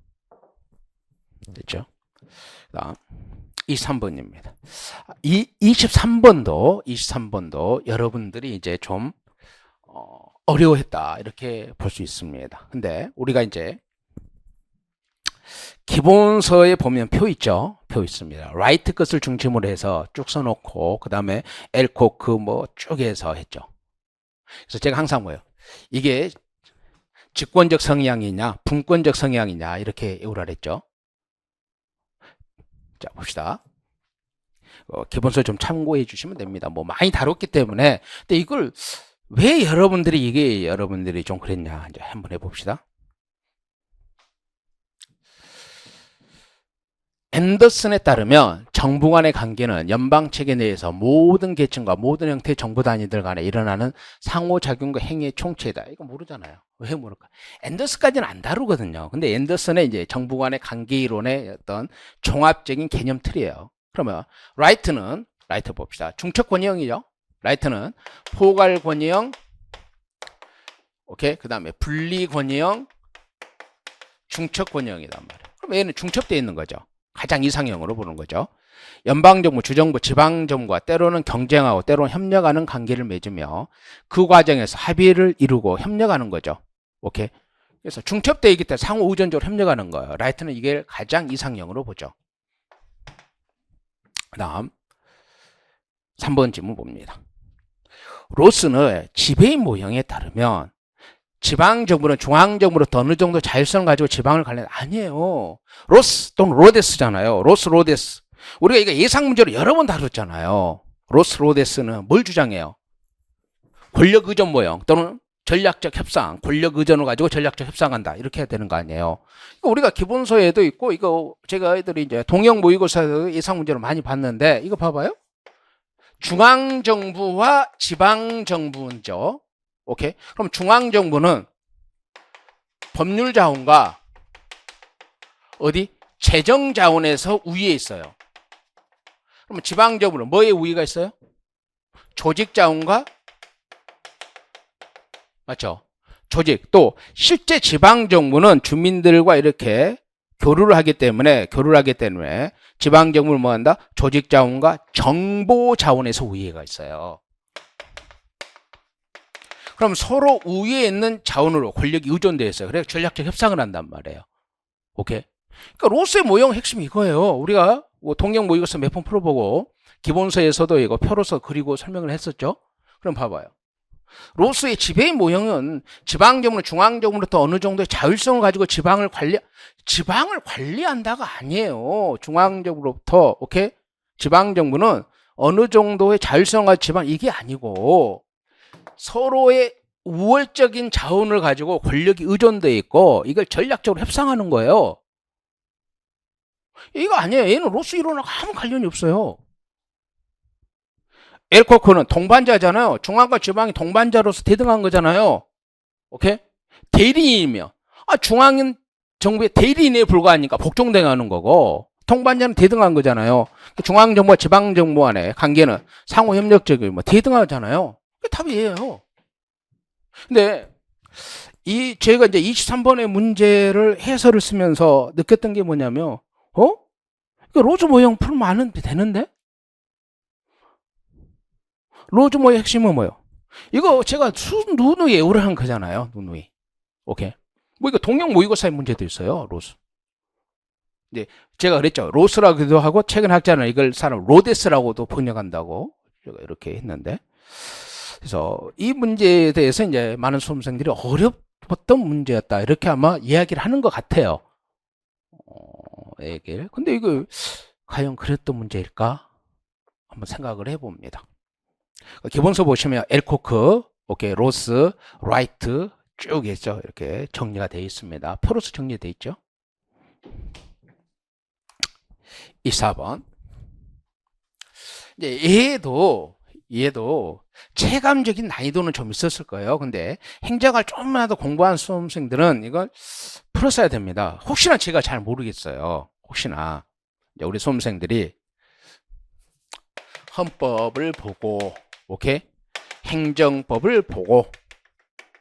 됐죠? 그다음 23번입니다. 23번도 여러분들이 이제 좀 어려워했다 이렇게 볼 수 있습니다. 근데 우리가 이제 기본서에 보면 표 있죠? 표 있습니다. 라이트 것을 중심으로 해서 쭉 써놓고 그 다음에 엘코크 뭐 쭉 해서 했죠. 그래서 제가 항상 뭐예요? 이게 직권적 성향이냐 분권적 성향이냐 이렇게 외우라 그랬죠. 자 봅시다. 기본서 좀 참고해 주시면 됩니다. 뭐 많이 다뤘기 때문에. 근데 이걸 왜 여러분들이 좀 그랬냐 이제 한번 해봅시다. 앤더슨에 따르면 정부 간의 관계는 연방 체계 내에서 모든 계층과 모든 형태의 정부 단위들 간에 일어나는 상호작용과 행위의 총체이다. 이거 모르잖아요. 왜 모를까? 앤더슨까지는 안 다루거든요. 근데 앤더슨의 이제 정부 간의 관계 이론의 어떤 종합적인 개념 틀이에요. 그러면 라이트 봅시다. 중첩 권위형이죠. 라이트는 포괄 권위형, 오케이. 그 다음에 분리 권위형, 중첩 권위형이란 말이에요. 그럼 얘는 중첩되어 있는 거죠. 가장 이상형으로 보는 거죠. 연방정부, 주정부, 지방정부가 때로는 경쟁하고 때로는 협력하는 관계를 맺으며 그 과정에서 합의를 이루고 협력하는 거죠. 오케이. 그래서 중첩되어 있기 때문에 상호 의존적으로 협력하는 거예요. 라이트는 이게 가장 이상형으로 보죠. 그 다음 3번 질문 봅니다. 로스는 지배인 모형에 따르면 지방정부는 중앙정부로부터 어느 정도 자율성을 가지고 지방을 관련 아니에요. 로스 또는 로데스잖아요. 로데스. 우리가 이거 예상 문제로 여러 번 다뤘잖아요. 로데스는 뭘 주장해요? 권력 의존 모형 또는 전략적 협상, 권력 의존을 가지고 전략적 협상한다. 이렇게 해야 되는 거 아니에요. 우리가 기본서에도 있고 이거 제가 애들이 이제 동형 모의고사에서 예상 문제로 많이 봤는데 이거 봐봐요. 중앙정부와 지방정부죠. 오케이. 그럼 중앙정부는 법률자원과 어디? 재정자원에서 우위에 있어요. 그럼 지방정부는 뭐에 우위가 있어요? 조직자원과 맞죠? 조직. 또 실제 지방정부는 주민들과 이렇게 교류를 하기 때문에 지방정부를 뭐 한다? 조직자원과 정보자원에서 우위가 있어요. 그럼 서로 우위에 있는 자원으로 권력이 의존되어 있어요. 그래서 전략적 협상을 한단 말이에요. 오케이. 그러니까 로스의 모형 핵심이 이거예요. 우리가 동형 모의고사 몇 번 풀어보고 기본서에서도 이거 표로서 그리고 설명을 했었죠. 그럼 봐봐요. 로스의 지배인 모형은 지방정부는 중앙정부로부터 어느 정도의 자율성을 가지고 지방을 관리한다가 아니에요. 중앙정부로부터 오케이. 지방정부는 어느 정도의 자율성을 가지고 지방 이게 아니고 서로의 우월적인 자원을 가지고 권력이 의존되어 있고 이걸 전략적으로 협상하는 거예요. 이거 아니에요. 얘는 로스 이론하고 아무 관련이 없어요. 엘코크는 동반자잖아요. 중앙과 지방이 동반자로서 대등한 거잖아요. 오케이? 대리인이며 중앙은 정부의 대리인에 불과하니까 복종당하는 거고 동반자는 대등한 거잖아요. 중앙정부와 지방정부 간의 관계는 상호협력적이고 뭐 대등하잖아요. 답이에요. 근데 제가 이제 23번의 문제를 해설을 쓰면서 느꼈던 게 뭐냐면 이거 로즈 모형 풀면 안 되는데? 로즈 모의 핵심은 뭐예요? 이거 제가 누누이 외우를 한 거잖아요. 누누이. 오케이. 뭐 이거 동형 모의고사의 문제도 있어요. 로스. 근데 제가 그랬죠. 로스라고도 하고 최근 학자는 이걸 사람 로데스라고도 번역한다고 제가 이렇게 했는데. 그래서 이 문제에 대해서 이제 많은 수험생들이 어렵던 문제였다. 이렇게 아마 이야기를 하는 것 같아요. 얘기를. 근데 이거 과연 그랬던 문제일까? 한번 생각을 해봅니다. 기본서 보시면 엘코크, 오케이, 로스, 라이트 쭉 있죠. 이렇게 정리가 되어 있습니다. 표로서 정리되어 있죠. 24번. 이제 얘도 체감적인 난이도는 좀 있었을 거예요. 근데 행정을 조금만 더 공부한 수험생들은 이걸 풀었어야 됩니다. 혹시나 제가 잘 모르겠어요. 혹시나 우리 수험생들이 헌법을 보고, 오케이, 행정법을 보고,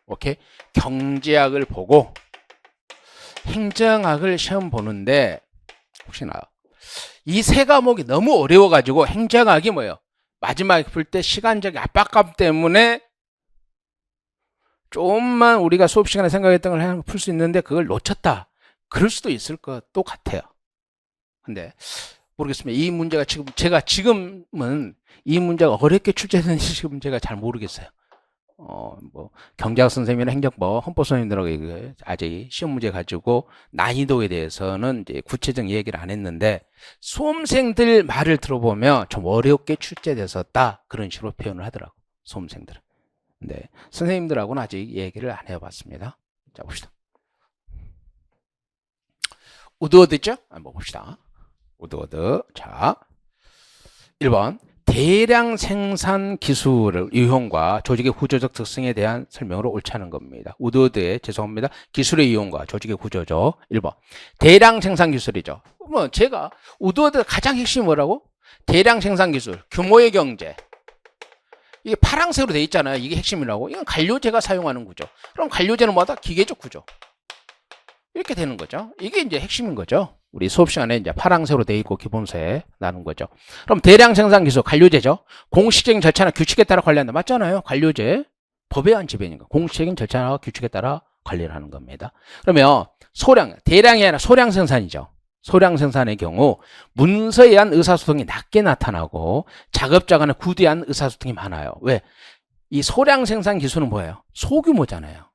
오케이, 경제학을 보고, 행정학을 시험 보는데 혹시나 이 세 과목이 너무 어려워가지고 행정학이 뭐예요? 마지막에 풀 때 시간적 압박감 때문에 조금만 우리가 수업 시간에 생각했던 걸 풀 수 있는데 그걸 놓쳤다. 그럴 수도 있을 것도 같아요. 근데 모르겠습니다. 이 문제가 지금은 이 문제가 어렵게 출제되는지 지금 제가 잘 모르겠어요. 뭐 경제학 선생님이나 행정법, 헌법 선생님들하고 아직 시험 문제 가지고 난이도에 대해서는 이제 구체적 얘기를 안 했는데 수험생들 말을 들어보면 좀 어렵게 출제됐었다 그런 식으로 표현을 하더라고 수험생들은. 근데 선생님들하고는 아직 얘기를 안 해봤습니다. 자 봅시다. 우드워드 있죠? 한번 봅시다. 우드워드. 자 1번 대량 생산 기술의 유형과 조직의 구조적 특성에 대한 설명으로 옳지 않은 겁니다. 우드워드의 죄송합니다. 기술의 이용과 조직의 구조죠. 1번 대량 생산 기술이죠. 뭐 제가 우드워드 가장 핵심이 뭐라고? 대량 생산 기술, 규모의 경제. 이게 파랑색으로 돼 있잖아요. 이게 핵심이라고. 이건 관료제가 사용하는 구조. 그럼 관료제는 뭐다? 기계적 구조. 이렇게 되는 거죠. 이게 이제 핵심인 거죠. 우리 수업 시간에 이제 파랑색으로 돼 있고 기본서에 나눈 거죠. 그럼 대량 생산 기술 관료제죠. 공식적인 절차나 규칙에 따라 관리한다. 맞잖아요. 관료제 법에 의한 지배니까 공식적인 절차나 규칙에 따라 관리를 하는 겁니다. 그러면 대량이 아니라 소량 생산이죠. 소량 생산의 경우 문서에 의한 의사소통이 낮게 나타나고 작업자 간의 구대한 의사소통이 많아요. 왜? 이 소량 생산 기술은 뭐예요? 소규모잖아요.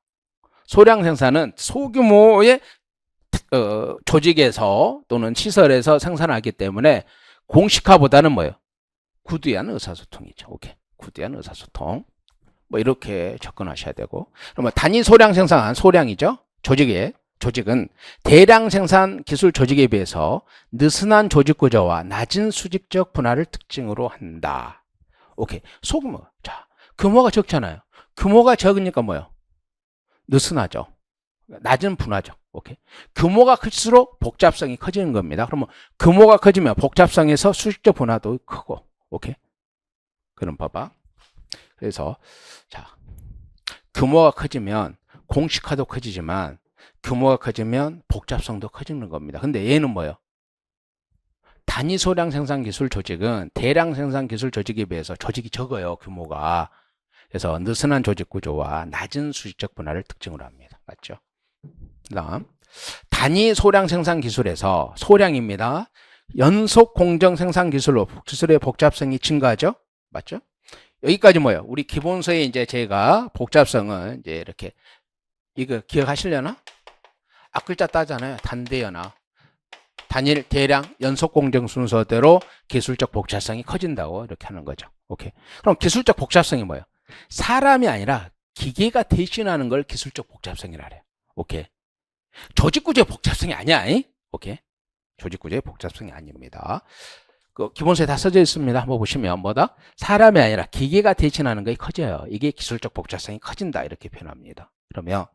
소량 생산은 소규모의 조직에서 또는 시설에서 생산하기 때문에 공식화보다는 뭐예요? 구두한 의사소통이죠. 오케이. 구두한 의사소통. 뭐 이렇게 접근하셔야 되고. 그러면 단위 소량 생산, 소량이죠. 조직은 대량 생산 기술 조직에 비해서 느슨한 조직 구조와 낮은 수직적 분할을 특징으로 한다. 오케이. 소규모. 자, 규모가 적잖아요. 규모가 적으니까 뭐예요? 느슨하죠. 낮은 분화죠. 오케이. 규모가 클수록 복잡성이 커지는 겁니다. 그러면 규모가 커지면 복잡성에서 수직적 분화도 크고, 오케이. 그럼 봐봐. 그래서 자, 규모가 커지면 공식화도 커지지만 규모가 커지면 복잡성도 커지는 겁니다. 근데 얘는 뭐예요? 단위 소량 생산 기술 조직은 대량 생산 기술 조직에 비해서 조직이 적어요. 규모가. 그래서 느슨한 조직 구조와 낮은 수직적 분할을 특징으로 합니다. 맞죠? 그다음 단위 소량 생산 기술에서 소량입니다. 연속 공정 생산 기술의 복잡성이 증가하죠? 맞죠? 여기까지 뭐예요? 우리 기본서에 이제 제가 복잡성은 이제 이렇게 이거 기억하시려나? 앞글자 따잖아요. 단대연화. 단일 대량 연속 공정 순서대로 기술적 복잡성이 커진다고 이렇게 하는 거죠. 오케이. 그럼 기술적 복잡성이 뭐예요? 사람이 아니라 기계가 대신하는 걸 기술적 복잡성이라 그래요. 오케이. 조직구조의 복잡성이 아니야. 오케이. 조직구조의 복잡성이 아닙니다. 그 기본서에 다 써져 있습니다. 한번 보시면 뭐다? 사람이 아니라 기계가 대신하는 것이 커져요. 이게 기술적 복잡성이 커진다. 이렇게 표현합니다. 그러면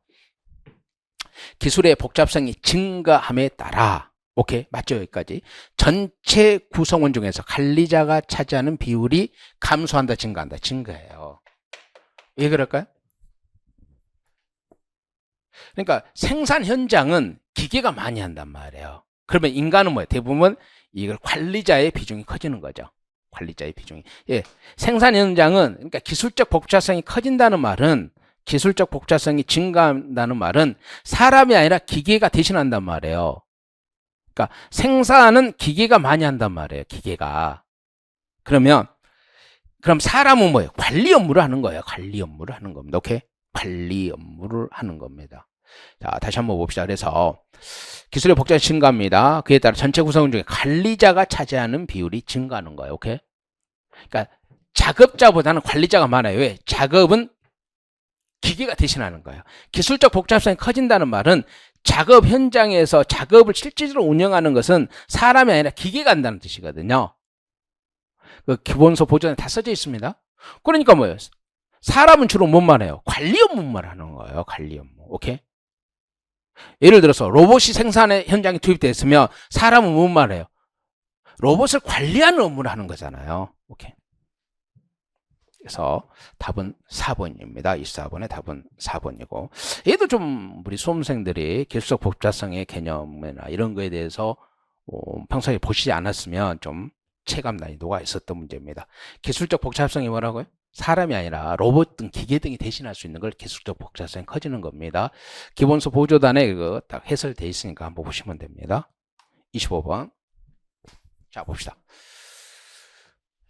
기술의 복잡성이 증가함에 따라 오케이. 맞죠? 여기까지. 전체 구성원 중에서 관리자가 차지하는 비율이 감소한다, 증가한다. 증가해요. 왜 그럴까요? 그러니까 생산 현장은 기계가 많이 한단 말이에요. 그러면 인간은 뭐예요? 대부분 이걸 관리자의 비중이 커지는 거죠. 관리자의 비중이. 예. 생산 현장은 그러니까 기술적 복잡성이 커진다는 말은 기술적 복잡성이 증가한다는 말은 사람이 아니라 기계가 대신한단 말이에요. 그러니까 생산은 기계가 많이 한단 말이에요. 기계가. 그럼 사람은 뭐예요? 관리 업무를 하는 거예요. 관리 업무를 하는 겁니다. 오케이? 관리 업무를 하는 겁니다. 자, 다시 한번 봅시다. 그래서 기술의 복잡이 증가합니다. 그에 따라 전체 구성원 중에 관리자가 차지하는 비율이 증가하는 거예요. 오케이? 그러니까 작업자보다는 관리자가 많아요. 왜? 작업은 기계가 대신하는 거예요. 기술적 복잡성이 커진다는 말은 작업 현장에서 작업을 실질적으로 운영하는 것은 사람이 아니라 기계가 한다는 뜻이거든요. 그 기본서 보조단에 다 써져 있습니다. 그러니까 뭐예요? 사람은 주로 뭔만 해요? 관리 업무만 하는 거예요. 관리 업무. 오케이? 예를 들어서 로봇이 생산의 현장에 투입됐으면 사람은 뭔만 해요? 로봇을 관리하는 업무를 하는 거잖아요. 오케이. 그래서 답은 4번입니다. 24번의 답은 4번이고. 얘도 좀 우리 수험생들이 기술적 복잡성의 개념이나 이런 거에 대해서 평소에 보시지 않았으면 좀 체감 난이도가 있었던 문제입니다. 기술적 복잡성이 뭐라고요? 사람이 아니라 로봇 등 기계 등이 대신할 수 있는 걸 기술적 복잡성이 커지는 겁니다. 기본서 보조단에 그거 딱 해설되어 있으니까 한번 보시면 됩니다. 25번. 자, 봅시다.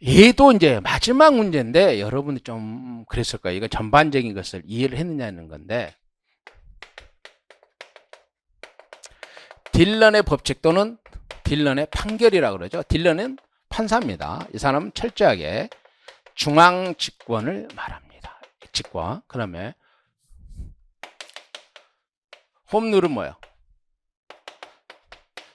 얘도 이제 마지막 문제인데 여러분이 좀 그랬을 거예요. 이거 전반적인 것을 이해를 했느냐는 건데, 딜런의 법칙 또는 딜런의 판결이라고 그러죠. 딜런은 판사입니다. 이 사람은 철저하게 중앙 직권을 말합니다. 직권. 그다음에 홈룰은 뭐예요?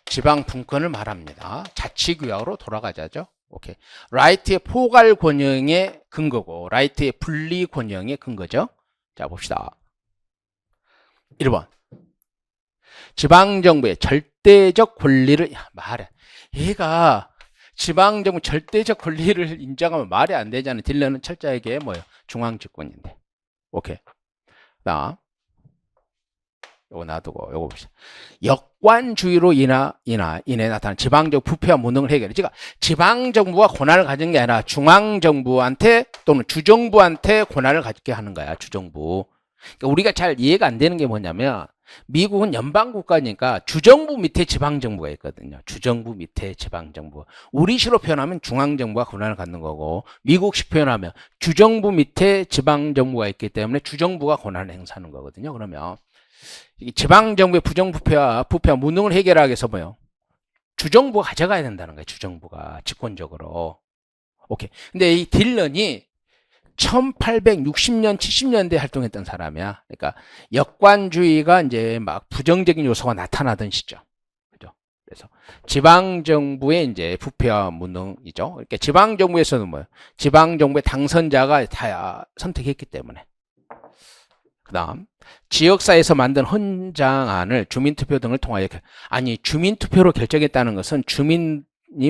지방 분권을 말합니다. 자치구역으로 돌아가자죠. 오케이. 라이트의 포괄 권형의 근거고 라이트의 분리 권형의 근거죠. 자, 봅시다. 1번. 지방정부의 절대적 권리를 말해. 얘가 지방정부 절대적 권리를 인정하면 말이 안 되잖아요. 딜런은 철저하게 뭐예요? 중앙집권인데. 오케이. 다음. 요거 놔두고 요거 봅시다. 역관주의로 인해 나타난 지방적 부패와 무능을 해결해. 그러니까 지방정부가 권한을 가진 게 아니라 중앙정부한테 또는 주정부한테 권한을 갖게 하는 거야. 주정부. 그러니까 우리가 잘 이해가 안 되는 게 뭐냐면 미국은 연방국가니까 주정부 밑에 지방정부가 있거든요. 주정부 밑에 지방정부. 우리식으로 표현하면 중앙정부가 권한을 갖는 거고 미국식 표현하면 주정부 밑에 지방정부가 있기 때문에 주정부가 권한을 행사하는 거거든요. 그러면 지방정부의 부정부패와 무능을 해결하기 위해서 뭐요? 주정부가 가져가야 된다는 거예요. 주정부가 직권적으로. 오케이. 근데 이 딜런이 1860년, 70년대 활동했던 사람이야. 그러니까 역관주의가 이제 막 부정적인 요소가 나타나던 시점. 그죠? 그래서 지방정부의 이제 부패와 무능이죠. 그러니까 지방정부에서는 뭐예요? 지방정부의 당선자가 다 선택했기 때문에. 그 다음, 지역사회에서 만든 헌장안을 주민투표 등을 통하여, 아니, 주민투표로 결정했다는 것은 주민이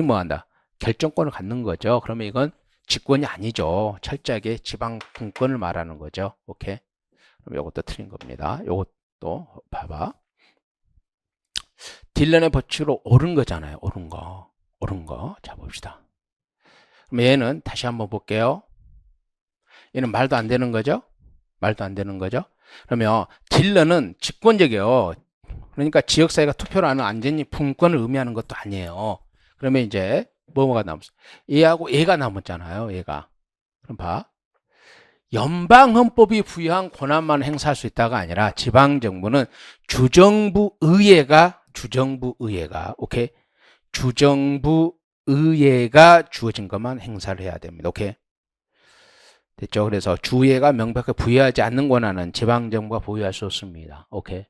뭐 한다? 결정권을 갖는 거죠. 그러면 이건 직권이 아니죠. 철저하게 지방분권을 말하는 거죠. 오케이. 그럼 이것도 틀린 겁니다. 이것도 봐봐. 딜런의 법칙으로 옳은 거잖아요. 옳은 거. 자, 봅시다. 그럼 얘는 다시 한번 볼게요. 얘는 말도 안 되는 거죠? 말도 안 되는 거죠? 그러면 딜런은 직권적이에요. 그러니까 지역사회가 투표를 하는 완전히 분권을 의미하는 것도 아니에요. 그러면 이제 뭐가 남았어? 얘하고 얘가 남았잖아요. 얘가. 그럼 봐. 연방헌법이 부여한 권한만 행사할 수 있다가 아니라 지방정부는 주정부의회가 오케이? 주정부의회가 주어진 것만 행사를 해야 됩니다. 오케이? 됐죠? 그래서 주의회가 명백하게 부여하지 않는 권한은 지방정부가 보유할 수 없습니다. 오케이?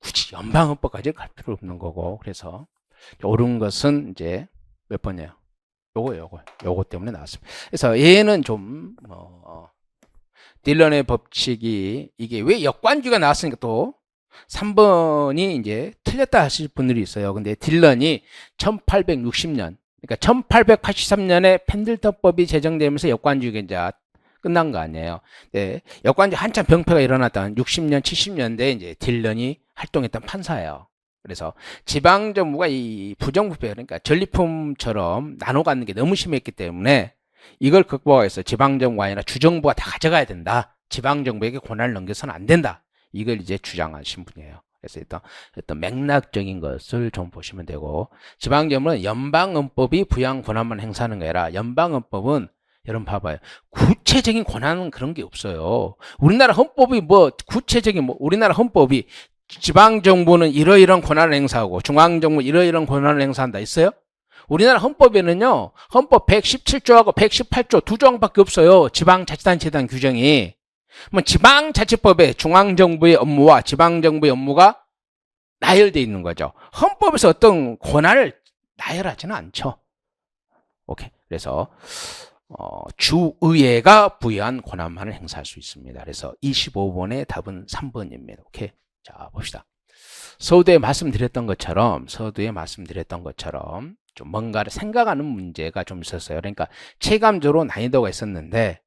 굳이 연방헌법까지 갈 필요 없는 거고. 그래서 옳은 것은 이제 몇 번이에요? 요거 때문에 나왔습니다. 그래서 얘는 좀 딜런의 법칙이 이게 왜 역관주의가 나왔으니까 또 3번이 이제 틀렸다 하실 분들이 있어요. 근데 딜런이 1860년, 그러니까 1883년에 펜들턴법이 제정되면서 역관주의가 이제 끝난 거 아니에요. 네, 역관주의 한참 병폐가 일어났던 60년, 70년대에 이제 딜런이 활동했던 판사예요. 그래서 지방정부가 이 부정부패, 그러니까 전리품처럼 나눠 갖는 게 너무 심했기 때문에 이걸 극복하기 위해서 지방정부가 아니라 주정부가 다 가져가야 된다. 지방정부에게 권한을 넘겨서는 안 된다. 이걸 이제 주장하신 분이에요. 그래서 일단 맥락적인 것을 좀 보시면 되고, 지방정부는 연방헌법이 부여한 권한만 행사하는 게 아니라 연방헌법은 여러분 봐봐요. 구체적인 권한은 그런 게 없어요. 우리나라 헌법이 우리나라 헌법이 지방정부는 이러이러한 권한을 행사하고 중앙정부 이러이러한 권한을 행사한다 있어요? 우리나라 헌법에는요, 헌법 117조하고 118조 두 조항밖에 없어요. 지방자치단체에 대한 규정이. 뭐 지방자치법에 중앙정부의 업무와 지방정부의 업무가 나열되어 있는 거죠. 헌법에서 어떤 권한을 나열하지는 않죠. 오케이. 그래서 주의회가 부여한 권한만을 행사할 수 있습니다. 그래서 25번의 답은 3번입니다. 오케이. 자, 봅시다. 서두에 말씀드렸던 것처럼 좀 뭔가를 생각하는 문제가 좀 있었어요. 그러니까 체감적으로 난이도가 있었는데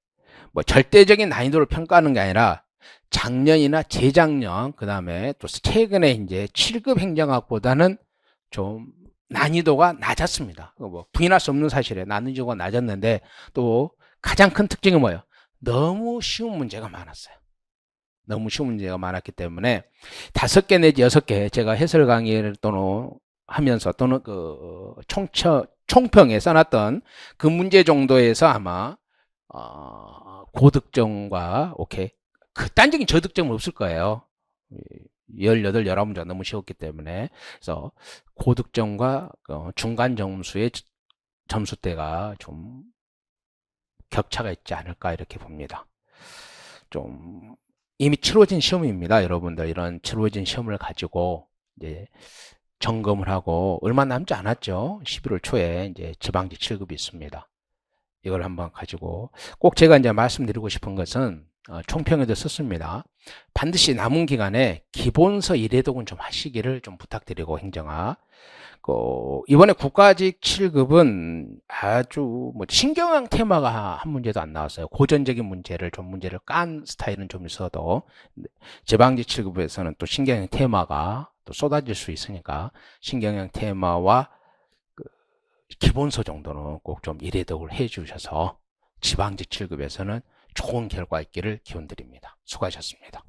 뭐 절대적인 난이도를 평가하는 게 아니라 작년이나 재작년, 그 다음에 또 최근에 이제 7급 행정학보다는 좀 난이도가 낮았습니다. 뭐 부인할 수 없는 사실이에요. 난이도가 낮았는데 또 가장 큰 특징이 뭐예요? 너무 쉬운 문제가 많았어요. 너무 쉬운 문제가 많았기 때문에 5개 내지 6개 제가 해설 강의를 또는 하면서 또는 그 총평에 써놨던 그 문제 정도에서 아마 고득점과 오케이 극단적인 저득점은 없을 거예요. 18, 19문제가 너무 쉬웠기 때문에. 그래서 고득점과 중간 점수의 점수대가 좀 격차가 있지 않을까 이렇게 봅니다. 좀 이미 치러진 시험입니다. 여러분들 이런 치러진 시험을 가지고 이제 점검을 하고 얼마 남지 않았죠. 11월 초에 이제 지방직 7급이 있습니다. 이걸 한번 가지고 꼭 제가 이제 말씀드리고 싶은 것은 총평에도 썼습니다. 반드시 남은 기간에 기본서 1회독은 좀 하시기를 좀 부탁드리고 행정학. 이번에 국가직 7급은 아주 뭐 신경학 테마가 한 문제도 안 나왔어요. 고전적인 문제를 깐 스타일은 좀 있어도 지방직 7급에서는 또 신경학 테마가 또 쏟아질 수 있으니까 신경학 테마와 기본서 정도는 꼭 좀 1회독을 해 주셔서 지방직 7급에서는 좋은 결과 있기를 기원드립니다. 수고하셨습니다.